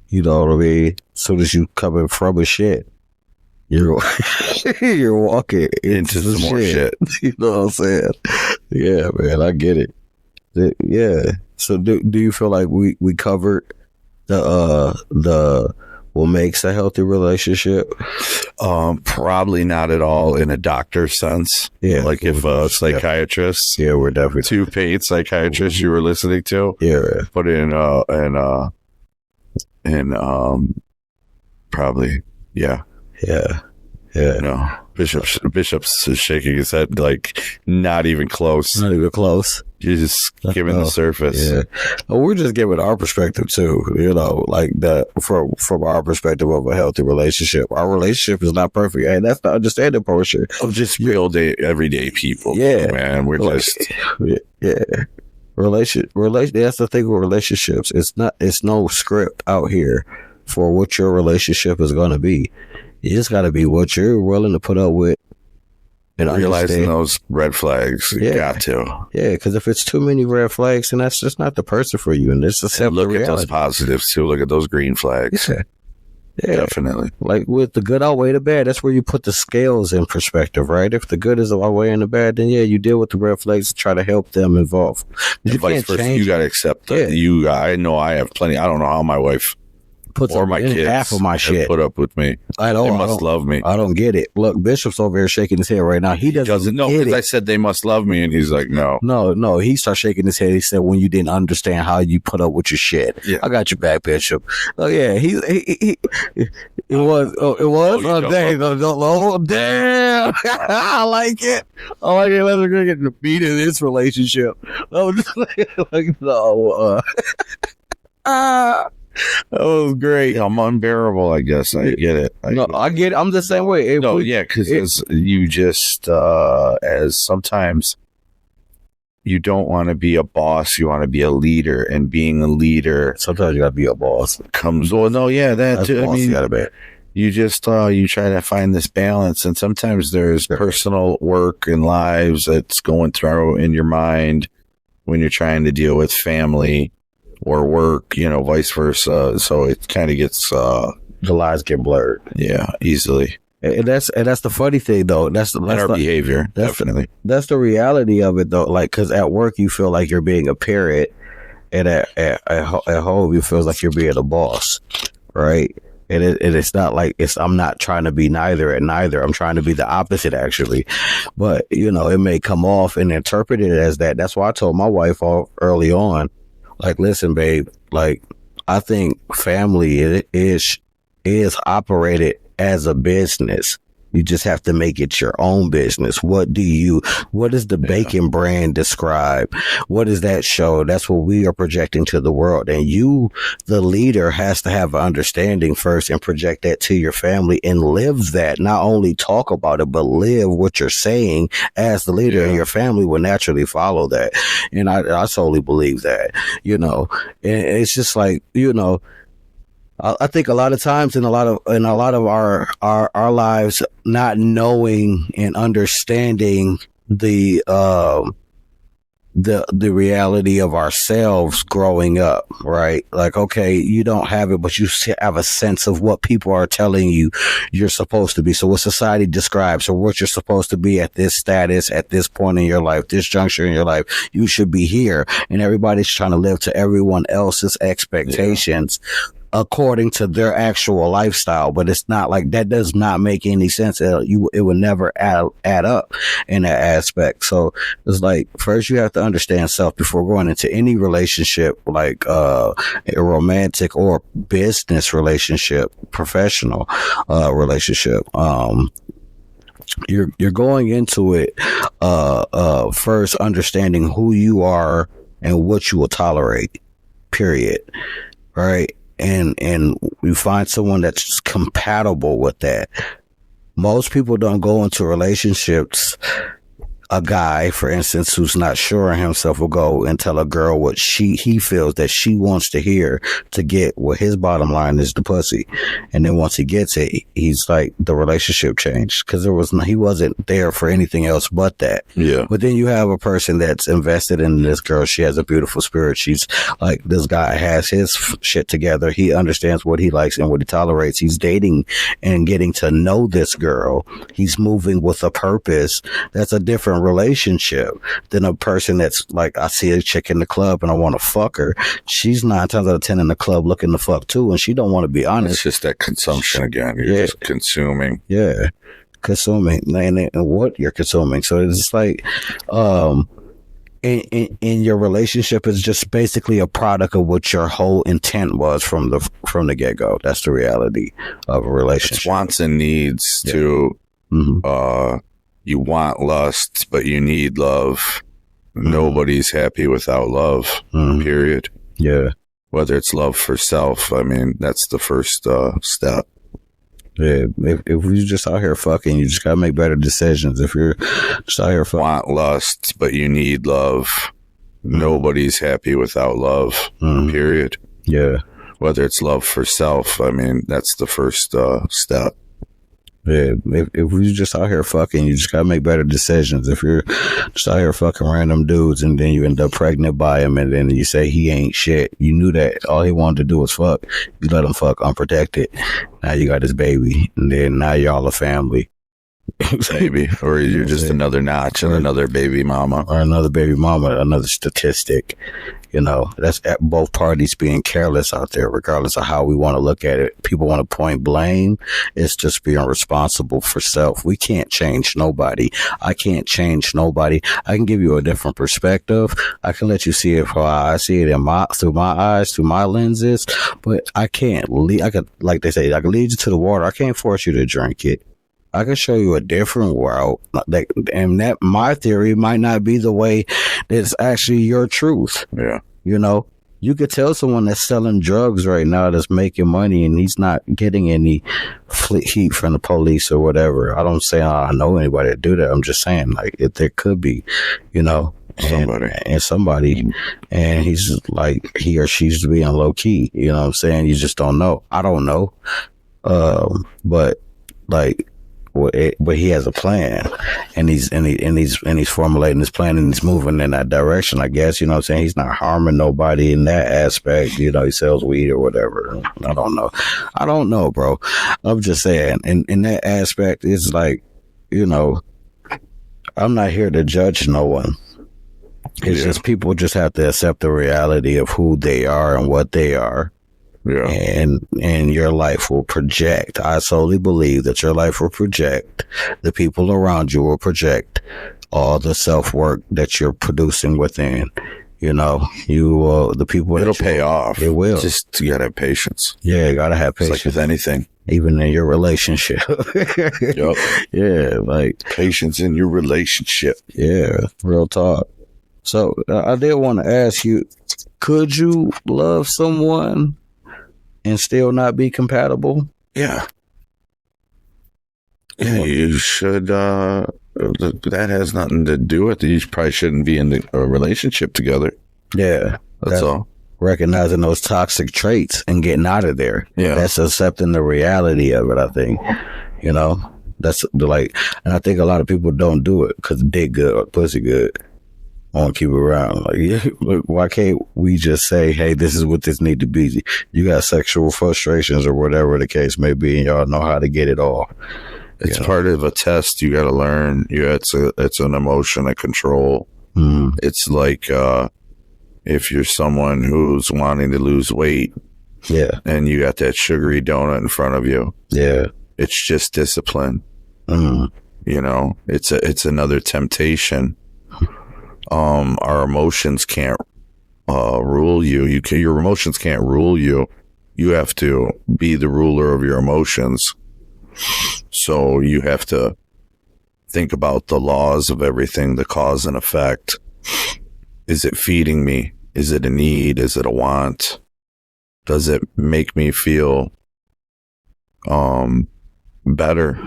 You know what I mean? As soon as you come in from a shit, you're walking into the some more shit. You know what I'm saying? Yeah, man, I get it. Yeah. So do you feel like we covered the what makes a healthy relationship? Probably not at all in a doctor sense. Yeah. Like if a psychiatrist, Yeah, we're definitely two paid psychiatrists you were listening to, yeah. but probably, yeah. Yeah. Yeah. No, Bishop's is shaking his head like not even close. Not even close. You're just giving the surface. Yeah. Well, we're just giving our perspective too, like that from our perspective of a healthy relationship. Our relationship is not perfect, and that's the understanding portion Of just real day, everyday people. Yeah. Man, we're just. Yeah. Relation. That's the thing with relationships. It's no script out here for what your relationship is going to be. You just got to be what you're willing to put up with. And Realizing those red flags, you got to. Yeah, because if it's too many red flags, then that's just not the person for you. And it's a Look at those positives too. Look at those green flags. Yeah, definitely. Like with the good outweigh the bad, that's where you put the scales in perspective, right? If the good is outweighing the bad, then yeah, you deal with the red flags to try to help them evolve. You vice versa. You got to accept that. I know I have plenty. I don't know how my wife puts or my kids half of my shit put up with me. I don't. They must love me. I don't get it. Look, Bishop's over here shaking his head right now. He doesn't know because I said they must love me, and he's like, no. He started shaking his head. He said, when you didn't understand how you put up with your shit. Yeah. I got your back, Bishop. Oh yeah, it was. Oh dang! Oh damn! I like it. Let's go get the beat in this relationship. That was great. I'm unbearable, I guess. I get it. I get it. I'm the same way. Because you just, as sometimes you don't want to be a boss, you want to be a leader. And being a leader, sometimes you got to be a boss. That too. I mean, you just, you try to find this balance. And sometimes there's personal work and lives that's going through in your mind when you're trying to deal with family or work, vice versa. So it kind of gets the lines get blurred. Yeah, easily. And that's the funny thing though. That's our behavior. Definitely. That's the reality of it though. Like, because at work you feel like you're being a parent, and at home you feel like you're being a boss, right? And it's not like I'm not trying to be neither and neither. I'm trying to be the opposite actually, but it may come off and interpreted as that. That's why I told my wife early on. Like, listen, babe, like, I think family is operated as a business. You just have to make it your own business. What does the Bacon brand describe? What does that show? That's what we are projecting to the world. And you, the leader, has to have an understanding first and project that to your family and live that. Not only talk about it, but live what you're saying as the leader, and your family will naturally follow that. And I solely believe that, and it's just like, I think a lot of times in a lot of our lives, not knowing and understanding the reality of ourselves growing up, right? Like, okay, you don't have it, but you have a sense of what people are telling you you're supposed to be. So what society describes, or what you're supposed to be at this status, at this point in your life, this juncture in your life, you should be here. And everybody's trying to live to everyone else's expectations. According to their actual lifestyle, but it's not like that. Does not make any sense. It would never add up in that aspect. So it's like, first you have to understand self before going into any relationship, like a romantic or business relationship, professional relationship. You're going into it first understanding who you are and what you will tolerate. Period. Right. And you find someone that's compatible with that. Most people don't go into relationships. A guy, for instance, who's not sure of himself will go and tell a girl what he feels that she wants to hear to get what his bottom line is, the pussy. And then once he gets it, he's like, the relationship changed because he wasn't there for anything else but that. Yeah. But then you have a person that's invested in this girl. She has a beautiful spirit. She's like, this guy has his shit together. He understands what he likes and what he tolerates. He's dating and getting to know this girl. He's moving with a purpose. That's a different relationship than a person that's like, I see a chick in the club and I want to fuck her. She's 9 times out of 10 in the club looking to fuck too, and she don't want to be honest. It's just that consumption again. You're just consuming. Yeah, consuming and what you're consuming. So it's just like, in your relationship is just basically a product of what your whole intent was from the get go. That's the reality of a relationship. It's wants and needs to. You want lust, but you need love. Nobody's happy without love, period. Yeah. Whether it's love for self, I mean, that's the first step. Yeah, if we just out here fucking, you just gotta make better decisions. If you're just out here fucking, Want lust, but you need love. Nobody's happy without love, period. Yeah. Whether it's love for self, I mean, that's the first step. Yeah, if we just out here fucking, you just gotta make better decisions. If you're just out here fucking random dudes and then you end up pregnant by him and then you say he ain't shit, you knew that all he wanted to do was fuck. You let him fuck unprotected. Now you got his baby, and then now y'all a family. Maybe. Or you're just another notch and another baby mama. Or another baby mama, another statistic. You know, that's at both parties being careless out there, regardless of how we want to look at it. People want to point blame. It's just being responsible for self. We can't change nobody. I can't change nobody. I can give you a different perspective. I can let you see it how I see it through my eyes, through my lenses, but I can't lead. I could, like they say, I can lead you to the water. I can't force you to drink it. I can show you a different route, and that my theory might not be the way that's actually your truth. Yeah. You know, you could tell someone that's selling drugs right now that's making money and he's not getting any heat from the police or whatever. I don't say I know anybody that do that. I'm just saying, like, if there could be, you know, somebody, and he's just like, he or she's being low key. You know what I'm saying? You just don't know. I don't know. But like, but he has a plan, and he's formulating his plan, and he's moving in that direction, I guess. You know what I'm saying? He's not harming nobody in that aspect. You know, he sells weed or whatever. I don't know, bro. I'm just saying, in that aspect, it's like, you know, I'm not here to judge no one. It's just people just have to accept the reality of who they are and what they are. Yeah. And your life will project. I solely believe that your life will project. The people around you will project all the self-work that you're producing within. You know, the people. It'll pay off. It will. Just you gotta have patience. Yeah, you gotta have patience. It's like with anything. Even in your relationship. Yep. Yeah, like patience in your relationship. Yeah, real talk. So I did want to ask you, could you love someone and still not be compatible? Yeah. Yeah, you should. That has nothing to do with it. You probably shouldn't be in a relationship together. Yeah. That's all. Recognizing those toxic traits and getting out of there. Yeah. That's accepting the reality of it, I think. You know? That's like, and I think a lot of people don't do it because dick good or pussy good. I want to keep it around. Like, yeah, look, why can't we just say, hey, this is what this need to be? You got sexual frustrations or whatever the case may be, and y'all know how to get it all. It's part of a test you got to learn. It's an emotion of control. Mm. It's like if you're someone who's wanting to lose weight, yeah, and you got that sugary donut in front of you, yeah, it's just discipline. Mm. You know, it's another temptation. Our emotions can't rule you. Your emotions can't rule you. You have to be the ruler of your emotions. So you have to think about the laws of everything, the cause and effect. Is it feeding me? Is it a need? Is it a want? Does it make me feel better?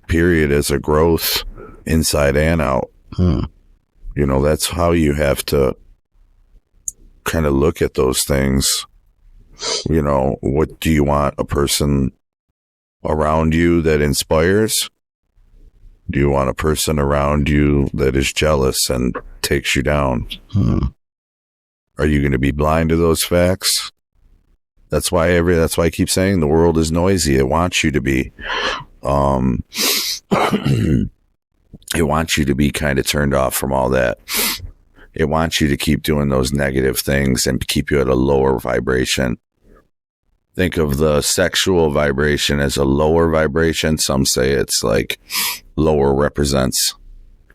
Period, as a growth inside and out. You know, that's how you have to kind of look at those things. You know, what do you want a person around you that inspires? Do you want a person around you that is jealous and takes you down? Are you going to be blind to those facts? That's why I keep saying the world is noisy. It wants you to be. It wants you to be kind of turned off from all that. It wants you to keep doing those negative things and keep you at a lower vibration. Think of the sexual vibration as a lower vibration. Some say it's like lower represents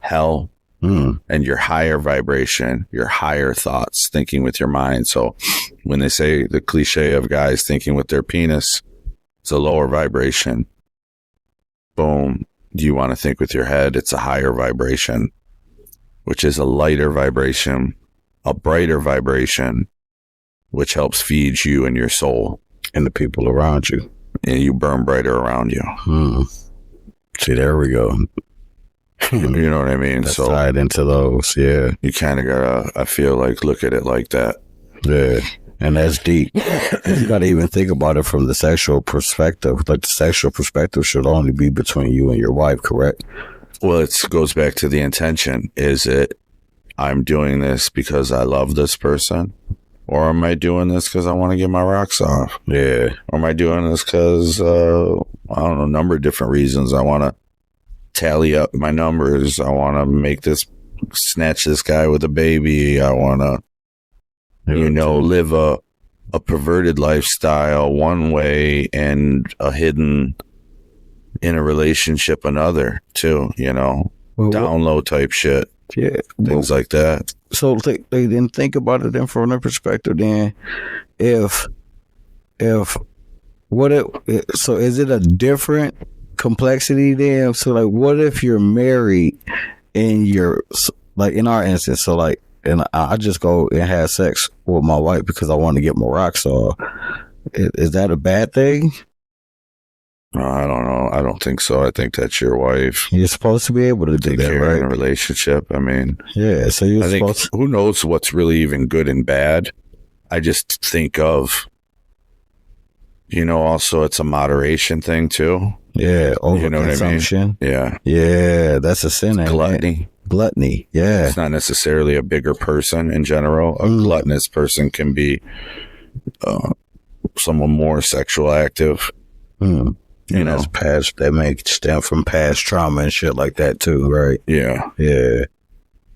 hell. And your higher vibration, your higher thoughts, thinking with your mind. So when they say the cliche of guys thinking with their penis, it's a lower vibration. Boom. Do you want to think with your head? It's a higher vibration. which is a lighter vibration, a brighter vibration, which helps feed you and your soul and the people around you. And you burn brighter around you. See, there we go. You know what I mean? That's so tied into those, yeah. You kind of gotta, I feel like, look at it like that. Yeah. And that's deep. You gotta even think about it from the sexual perspective. Like, the sexual perspective should only be between you and your wife, correct? Well, it goes back to the intention. Is it, I'm doing this because I love this person? Or am I doing this because I want to get my rocks off? Yeah. Or am I doing this because, I don't know, a number of different reasons. I want to tally up my numbers. I want to snatch this guy with a baby. I want to, live a perverted lifestyle one way and a hidden in a relationship another too, Well, down low type shit. Yeah. Things like that. So they didn't think about it then from their perspective then. So is it a different complexity then? So like, what if you're married and you're like, in our instance, so like, and I just go and have sex with my wife because I want to get my rocks off. Is that a bad thing? I don't know. I don't think so. I think that's your wife. You're supposed to be able to do that, right? In a relationship. I mean, yeah. So you're supposed to. Who knows what's really even good and bad? I just think of, also it's a moderation thing too. Yeah. Overconsumption. You know what I mean? Yeah. Yeah. That's a sin. Gluttony. Yeah. It's not necessarily a bigger person in general. A gluttonous person can be someone more sexual active. That's past, that may stem from past trauma and shit like that too, right? Yeah. Yeah.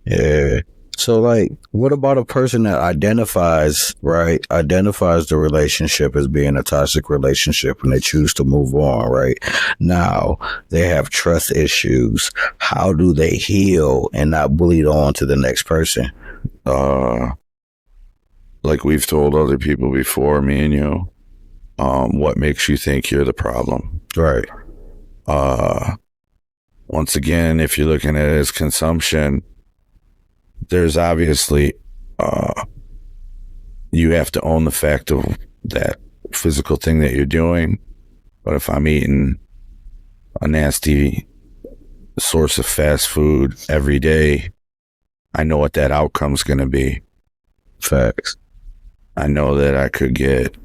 Yeah. So like, what about a person that identifies the relationship as being a toxic relationship and they choose to move on, right? Now they have trust issues. How do they heal and not bleed on to the next person? Like we've told other people before, me and you, what makes you think you're the problem? Right. Once again, if you're looking at it as consumption, there's obviously, you have to own the fact of that physical thing that you're doing. But if I'm eating a nasty source of fast food every day, I know what that outcome's going to be. Facts. I know that I could get,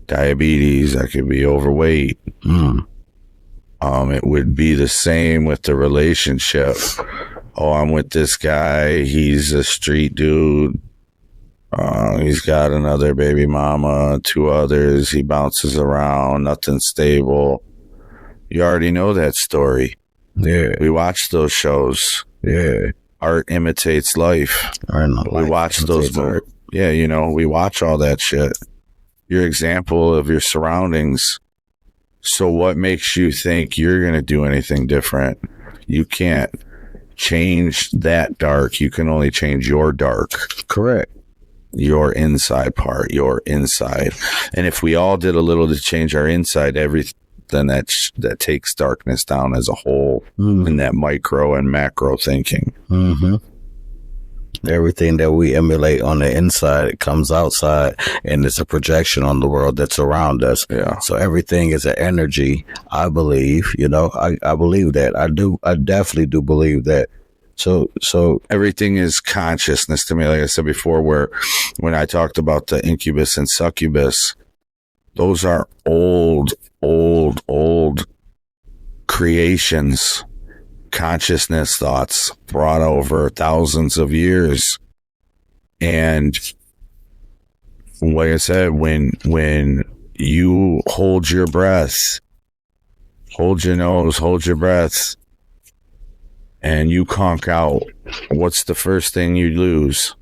diabetes. I could be overweight. It would be the same with the relationship. Oh, I'm with this guy. He's a street dude. He's got another baby mama, 2 others. He bounces around, nothing stable. You already know that story. Yeah. We watch those shows. Yeah. Art imitates life. We watch those movies. Yeah, we watch all that shit. Your example of your surroundings. So what makes you think you're going to do anything different? You can't change that dark. You can only change your dark. Correct. Your inside part, your inside. And if we all did a little to change our inside, then that takes darkness down as a whole in that micro and macro thinking. Everything that we emulate on the inside, it comes outside, and it's a projection on the world that's around us. Yeah. So everything is an energy, I believe. I believe that. I definitely do believe that. So everything is consciousness to me. Like I said before, when I talked about the incubus and succubus, those are old creations. Consciousness thoughts brought over thousands of years. And like I said, when you hold your breath, hold your nose, hold your breath, and you conk out, what's the first thing you lose?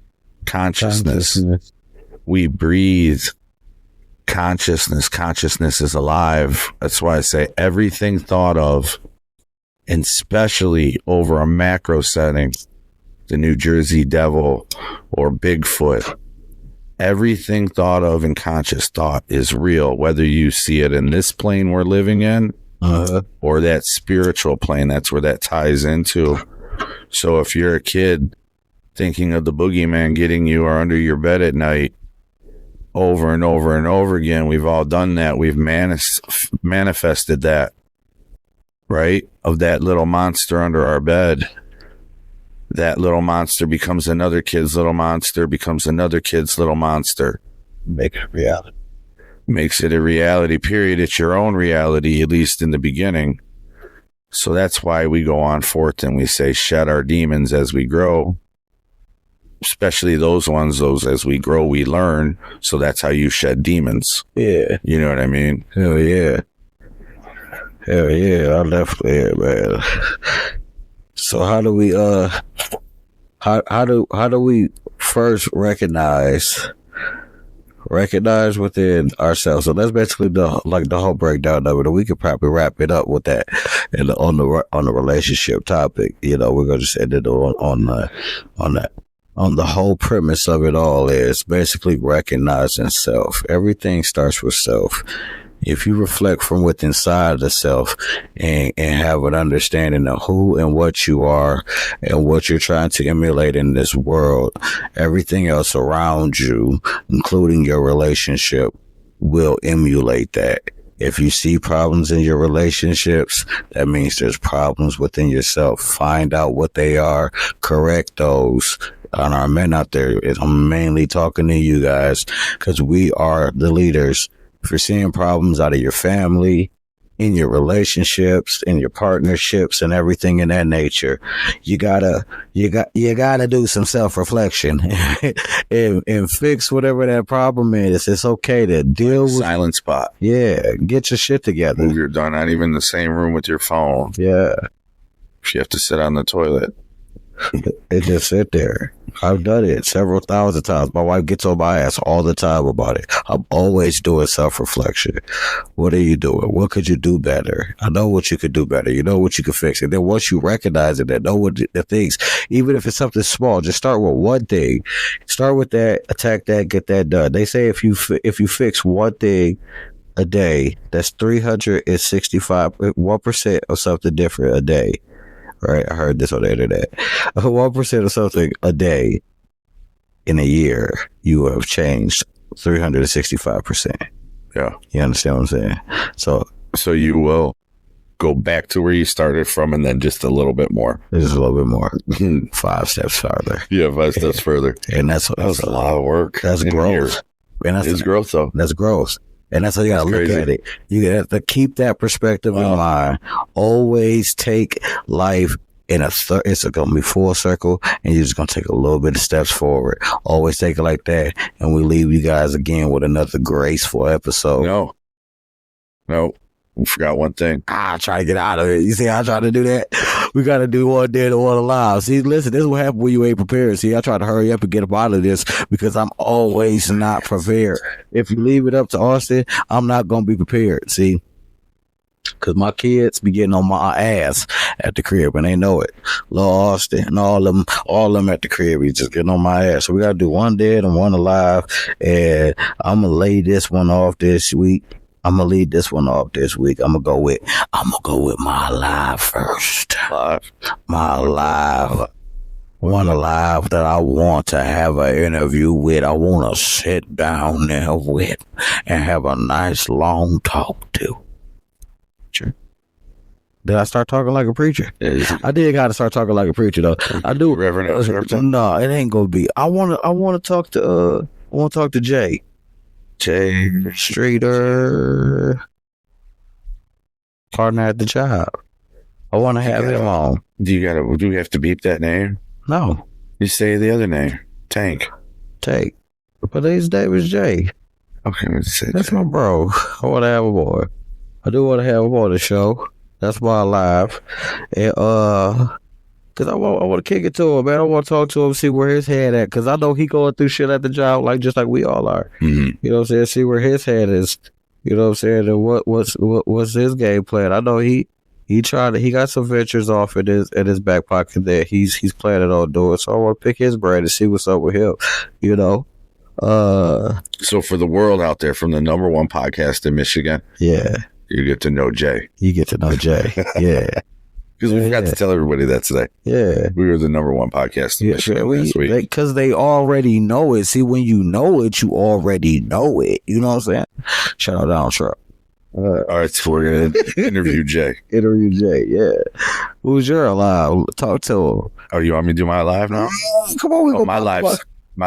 Consciousness. We breathe consciousness. Consciousness is alive. That's why I say everything thought of, and especially over a macro setting, the New Jersey Devil or Bigfoot, everything thought of in conscious thought is real, whether you see it in this plane we're living in or that spiritual plane. That's where that ties into. So if you're a kid thinking of the boogeyman getting you or under your bed at night over and over and over again, we've all done that. We've manifested that, right? Of that little monster under our bed. That little monster becomes another kid's little monster, becomes another kid's little monster. Make it a reality. Makes it a reality, period. It's your own reality, at least in the beginning. So that's why we go on forth and we say, shed our demons as we grow. Especially those ones, as we grow, we learn. So that's how you shed demons. Yeah. You know what I mean? Hell yeah. Hell yeah. I definitely, man. So how do we, how do we first recognize within ourselves? So that's basically the whole breakdown of it. And we could probably wrap it up with that and on the relationship topic. You know, we're gonna just end it on that. On the whole premise of it all is basically recognizing self. Everything starts with self. If you reflect from within inside the self and have an understanding of who and what you are and what you're trying to emulate in this world, everything else around you, including your relationship, will emulate that. If you see problems in your relationships, that means there's problems within yourself. Find out what they are, correct those. On our men out there, I'm mainly talking to you guys because we are the leaders. If you're seeing problems out of your family, in your relationships, in your partnerships, and everything in that nature, you gotta do some self-reflection and fix whatever that problem is. It's okay to deal with silent spot. Yeah, get your shit together. Move your done. Not even in the same room with your phone. Yeah, if you have to sit on the toilet. It just sit there. I've done it several thousand times. My wife gets on my ass all the time about it. I'm always doing self-reflection. What are you doing? What could you do better? I know what you could do better. You know what you could fix. And then once you recognize it and know what the things, even if it's something small, just start with one thing. Start with that, attack that, get that done. They say if you fix one thing a day, that's 365, 1% of something different a day. Right, I heard this on the internet. 1% of something a day in a year, you have changed 365%. Yeah, you understand what I'm saying? So you will go back to where you started from, and then just a little bit more. Just a little bit more, 5 steps farther. Yeah, 5 steps further. And that's a lot of work. That's growth. And it's growth, though. That's growth. And that's how you gotta look at it. You have to keep that perspective in mind. Always take life in it's gonna be full circle, and you're just gonna take a little bit of steps forward. Always take it like that. And we leave you guys again with another graceful episode. No. We forgot one thing. I try to get out of it. You see, I try to do that. We got to do one dead and one alive. See, listen, this is what happens when you ain't prepared. See, I try to hurry up and get up out of this because I'm always not prepared. If you leave it up to Austin, I'm not going to be prepared. See, because my kids be getting on my ass at the crib and they know it. Little Austin and all of them at the crib, we just getting on my ass. So we got to do one dead and one alive. And I'm going to lay this one off this week. I'm going to lead this one off this week. I'm going to go with my live first. My live. One alive that I want to have an interview with. I want to sit down there with and have a nice long talk to. Sure. Did I start talking like a preacher? I did got to start talking like a preacher though. I do. Reverend. No, it ain't gonna be. I want to talk to Jay. Jay Streeter, partner at the job. I want to have him on. Do we have to beep that name? No. You say the other name. Tank. But his name is Jay. Okay, let's say that's Jay. My bro. I want to have him on. I do want to have him on the show. That's why I'm live. And cause I want to kick it to him, man. I want to talk to him, see where his head at. Cause I know he going through shit at the job, just like we all are. Mm-hmm. You know what I'm saying? See where his head is. You know what I'm saying? And what's his game plan? I know he got some ventures off in his back pocket that he's planning on doing. So I want to pick his brain and see what's up with him. You know. So for the world out there, from the #1 podcast in Michigan, yeah, you get to know Jay. You get to know Jay. Yeah. Because we forgot to tell everybody that today. Yeah. We were the number one podcast in Michigan last week. Because they already know it. See, when you know it, you already know it. You know what I'm saying? Shout out Donald Trump. All right, so we're going to interview Jay. Interview Jay, yeah. Who's your alive? Talk to him. Oh, you want me to do my live now? Come on, we go. My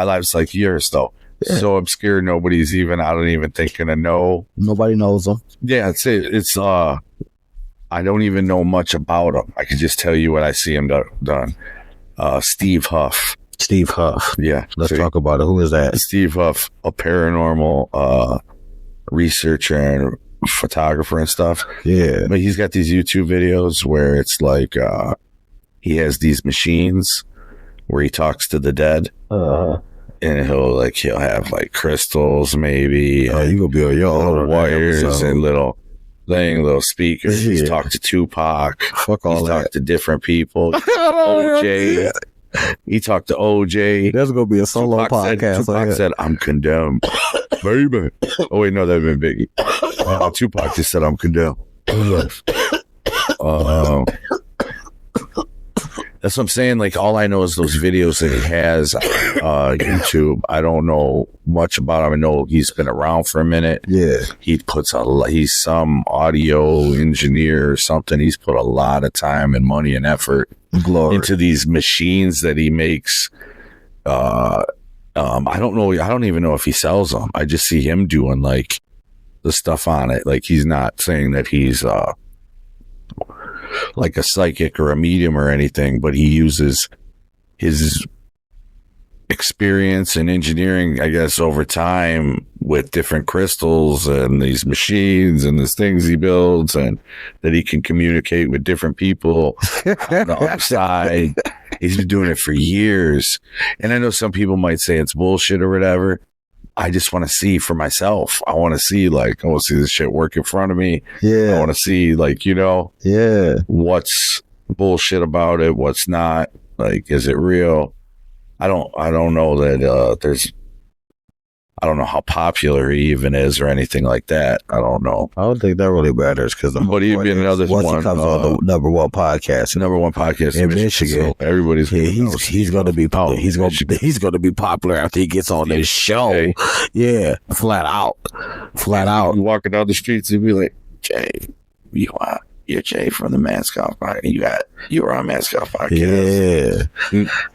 life's like yours, though. Yeah. So obscure, nobody's even, I don't even think gonna know. Nobody knows him. Yeah, it's I don't even know much about him. I can just tell you what I see him done. Steve Huff. Steve Huff. Yeah. Let's talk about it. Who is that? Steve Huff, a paranormal researcher and photographer and stuff. Yeah. But he's got these YouTube videos where it's like he has these machines where he talks to the dead. And he'll have like crystals maybe. Oh, you gonna be on your own wires and little speakers. He's talked to Tupac. Fuck all He's that. talked to different people. OJ. He talked to OJ. There's gonna be a solo podcast. Tupac said, "I'm condemned, baby." Oh wait, no, that'd been Biggie. Tupac just said, "I'm condemned." That's what I'm saying. Like, all I know is those videos that he has YouTube. I don't know much about him. I know he's been around for a minute. Yeah. He's some audio engineer or something. He's put a lot of time and money and effort into these machines that he makes. I don't know. I don't even know if he sells them. I just see him doing like the stuff on it. Like, he's not saying that he's like a psychic or a medium or anything, but he uses his experience in engineering, I guess, over time with different crystals and these machines and these things he builds, and that he can communicate with different people on the other side. He's been doing it for years. And I know some people might say it's bullshit or whatever. I just want to see for myself. I want to see this shit work in front of me. Yeah. I want to see what's bullshit about it, what's not. Like, is it real? I don't know that I don't know how popular he even is or anything like that. I don't know. I don't think that really matters because but he'd be another one. He comes on the number one podcast in Michigan. So everybody's he's going to be he's going to be popular after he gets on this show. Jay. Yeah, flat out. Walking down the streets, he'd be like, "Jay, you're Jay from the Mask Off podcast. You were on Mask Off podcast."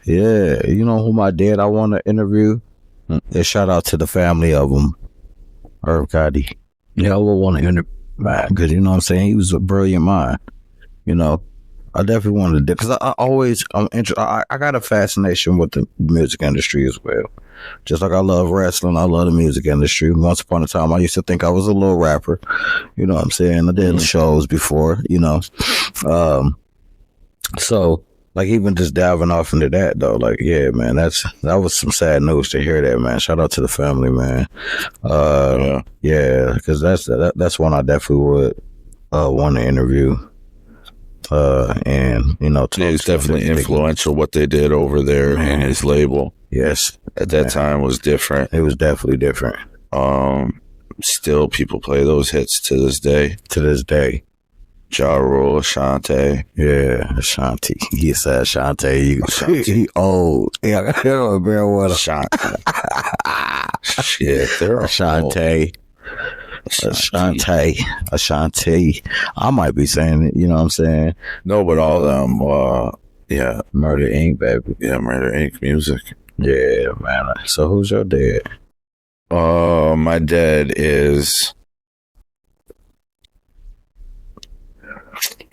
Yeah. You know who my dad I want to interview? And shout out to the family of him, Irv Gotti. Yeah, I would want to interview him because, you know what I'm saying, he was a brilliant mind. You know, I definitely wanted to, because I got a fascination with the music industry as well. Just like I love wrestling, I love the music industry. Once upon a time, I used to think I was a little rapper. You know what I'm saying? I did shows before, you know. So, like, even just diving off into that, though, like, yeah, man, that was some sad news to hear that, man. Shout out to the family, man. Yeah, because that's one I definitely would want to interview. And, you know, it's definitely influential what they did over there and his label. Yes. At that time was different. It was definitely different. Still, people play those hits to this day. Ja Rule, Ashanti. Yeah, Ashanti. He said Ashanti. He old. Yeah, I don't remember what Ashanti. Shit, they're Ashanti. I might be saying it, you know what I'm saying? No, but all of them, Murder Inc., baby. Yeah, Murder Inc. music. Yeah, man. So who's your dad? My dad is...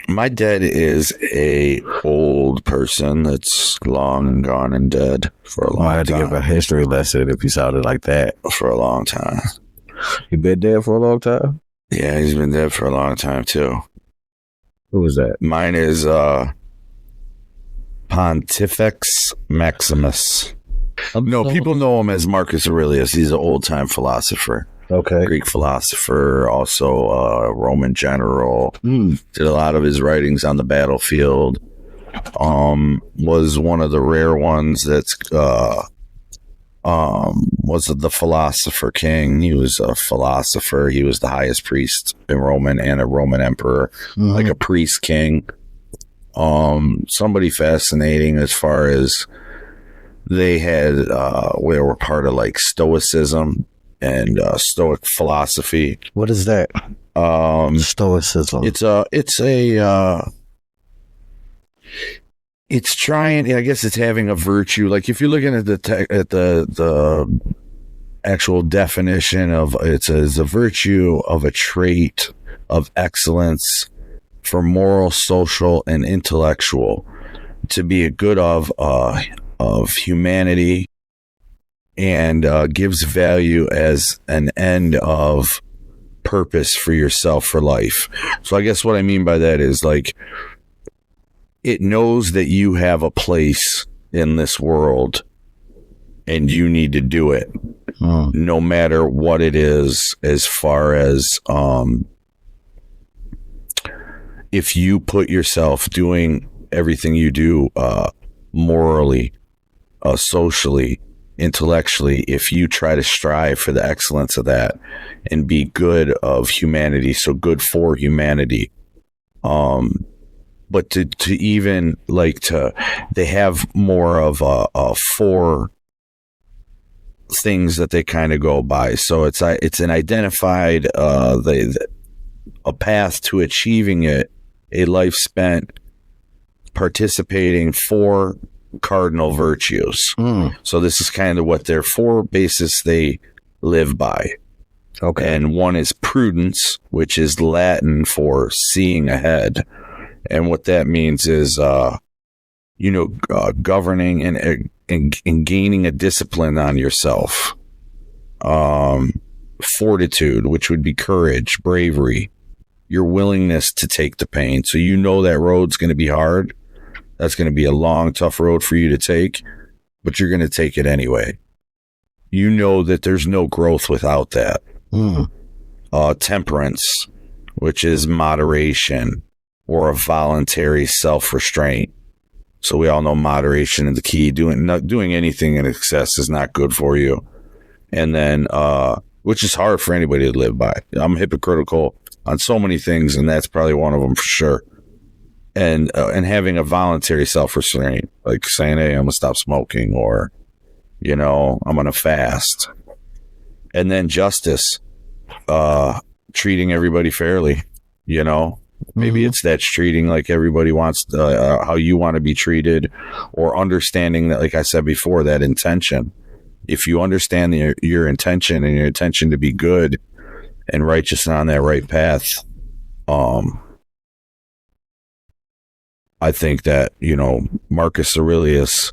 My dad is a old person that's long gone and dead for a long time. I had to give a history lesson if you sounded like that. For a long time. He been dead for a long time? Yeah, he's been dead for a long time too. Who was that? Mine is Pontifex Maximus. No, people know him as Marcus Aurelius. He's an old-time philosopher. Okay. Greek philosopher, also Roman general. Did a lot of his writings on the battlefield. Was one of the rare ones that's was the philosopher king. He was a philosopher. He was the highest priest in Roman and a Roman emperor, like a priest king. somebody fascinating as far as they were part of like Stoicism and Stoic philosophy. What is that? Stoicism. It's trying. I guess it's having a virtue. Like if you're looking at the actual definition of it's a virtue of a trait of excellence for moral, social, and intellectual, to be a good of humanity, and gives value as an end of purpose for yourself for life. So I guess what I mean by that is like it knows that you have a place in this world and you need to do it, no matter what it is, as far as if you put yourself doing everything you do morally, socially, intellectually, if you try to strive for the excellence of that and be good of humanity, so good for humanity, but to even like they have more of a four things that they kind of go by. So it's an identified a path to achieving it, a life spent participating for cardinal virtues. So this is kind of what their four bases they live by. Okay. And one is prudence, which is Latin for seeing ahead. And what that means is, governing and gaining a discipline on yourself. Fortitude, which would be courage, bravery, your willingness to take the pain. So you know that road's going to be hard. That's going to be a long, tough road for you to take, but you're going to take it anyway. You know that there's no growth without that. Temperance, which is moderation or a voluntary self-restraint. So we all know moderation is the key. Doing anything in excess is not good for you. And then, which is hard for anybody to live by. I'm hypocritical on so many things, and that's probably one of them for sure. And having a voluntary self-restraint, like saying, hey, I'm going to stop smoking, or, I'm going to fast. And then justice, treating everybody fairly, Maybe it's that's treating like everybody wants, how you want to be treated, or understanding that, like I said before, that intention. If you understand your intention and your intention to be good and righteous and on that right path, I think that, Marcus Aurelius,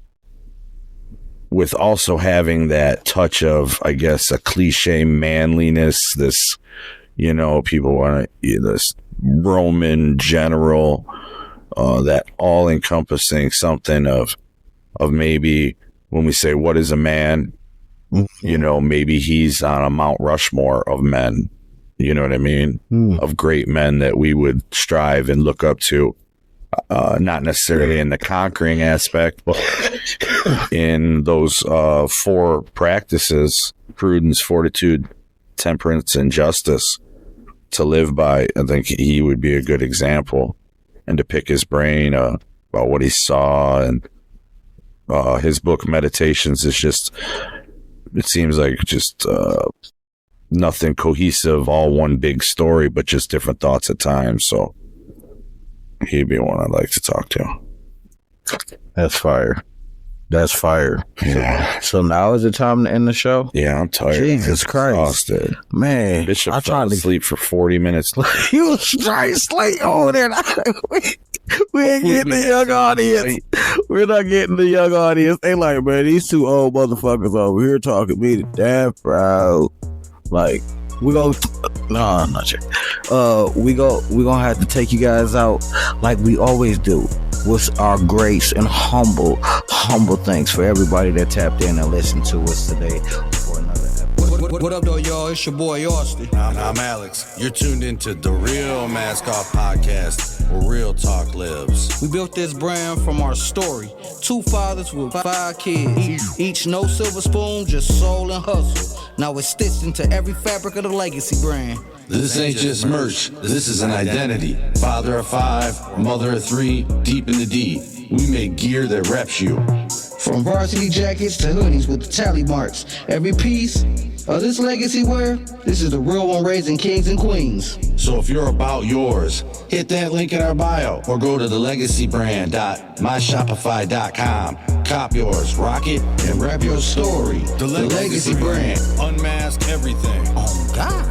with also having that touch of, I guess, a cliche manliness, this, people want to, this Roman general, that all encompassing something of maybe when we say, what is a man? Maybe he's on a Mount Rushmore of men, you know what I mean? Of great men that we would strive and look up to. Not necessarily in the conquering aspect, but in those four practices: prudence, fortitude, temperance, and justice, to live by. I think he would be a good example, and to pick his brain about what he saw. And his book Meditations is just, it seems like just nothing cohesive, all one big story, but just different thoughts at times. So he'd be one I'd like to talk to. That's fire. That's fire. Yeah. So now is the time to end the show? Yeah, I'm tired. Jesus Christ. Exhausted. Man. Bishop fell asleep for 40 minutes. You was trying to sleep over there. We ain't getting the young audience. We're not getting the young audience. They like, man, these two old motherfuckers over here talking me to death, bro. Like, we go, no, I'm not sure. We gonna have to take you guys out like we always do, with our grace and humble thanks for everybody that tapped in and listened to us today for another episode. What up, though, y'all? It's your boy Austin. I'm Alex. You're tuned into the Real Mask Off Podcast, where real talk lives. We built this brand from our story. 2 fathers with 5 kids. Each no silver spoon, just soul and hustle. Now it's stitched into every fabric of the Legacy brand. This ain't just merch, this is an identity. Father of 5, mother of 3, deep in the D. We make gear that reps you. From varsity jackets to hoodies with the tally marks. Every piece of this Legacy wear, this is the real one raising kings and queens. So if you're about yours, hit that link in our bio or go to thelegacybrand.myshopify.com. Cop yours, rock it, and rap your story. The Legacy brand. Unmask everything. Oh God.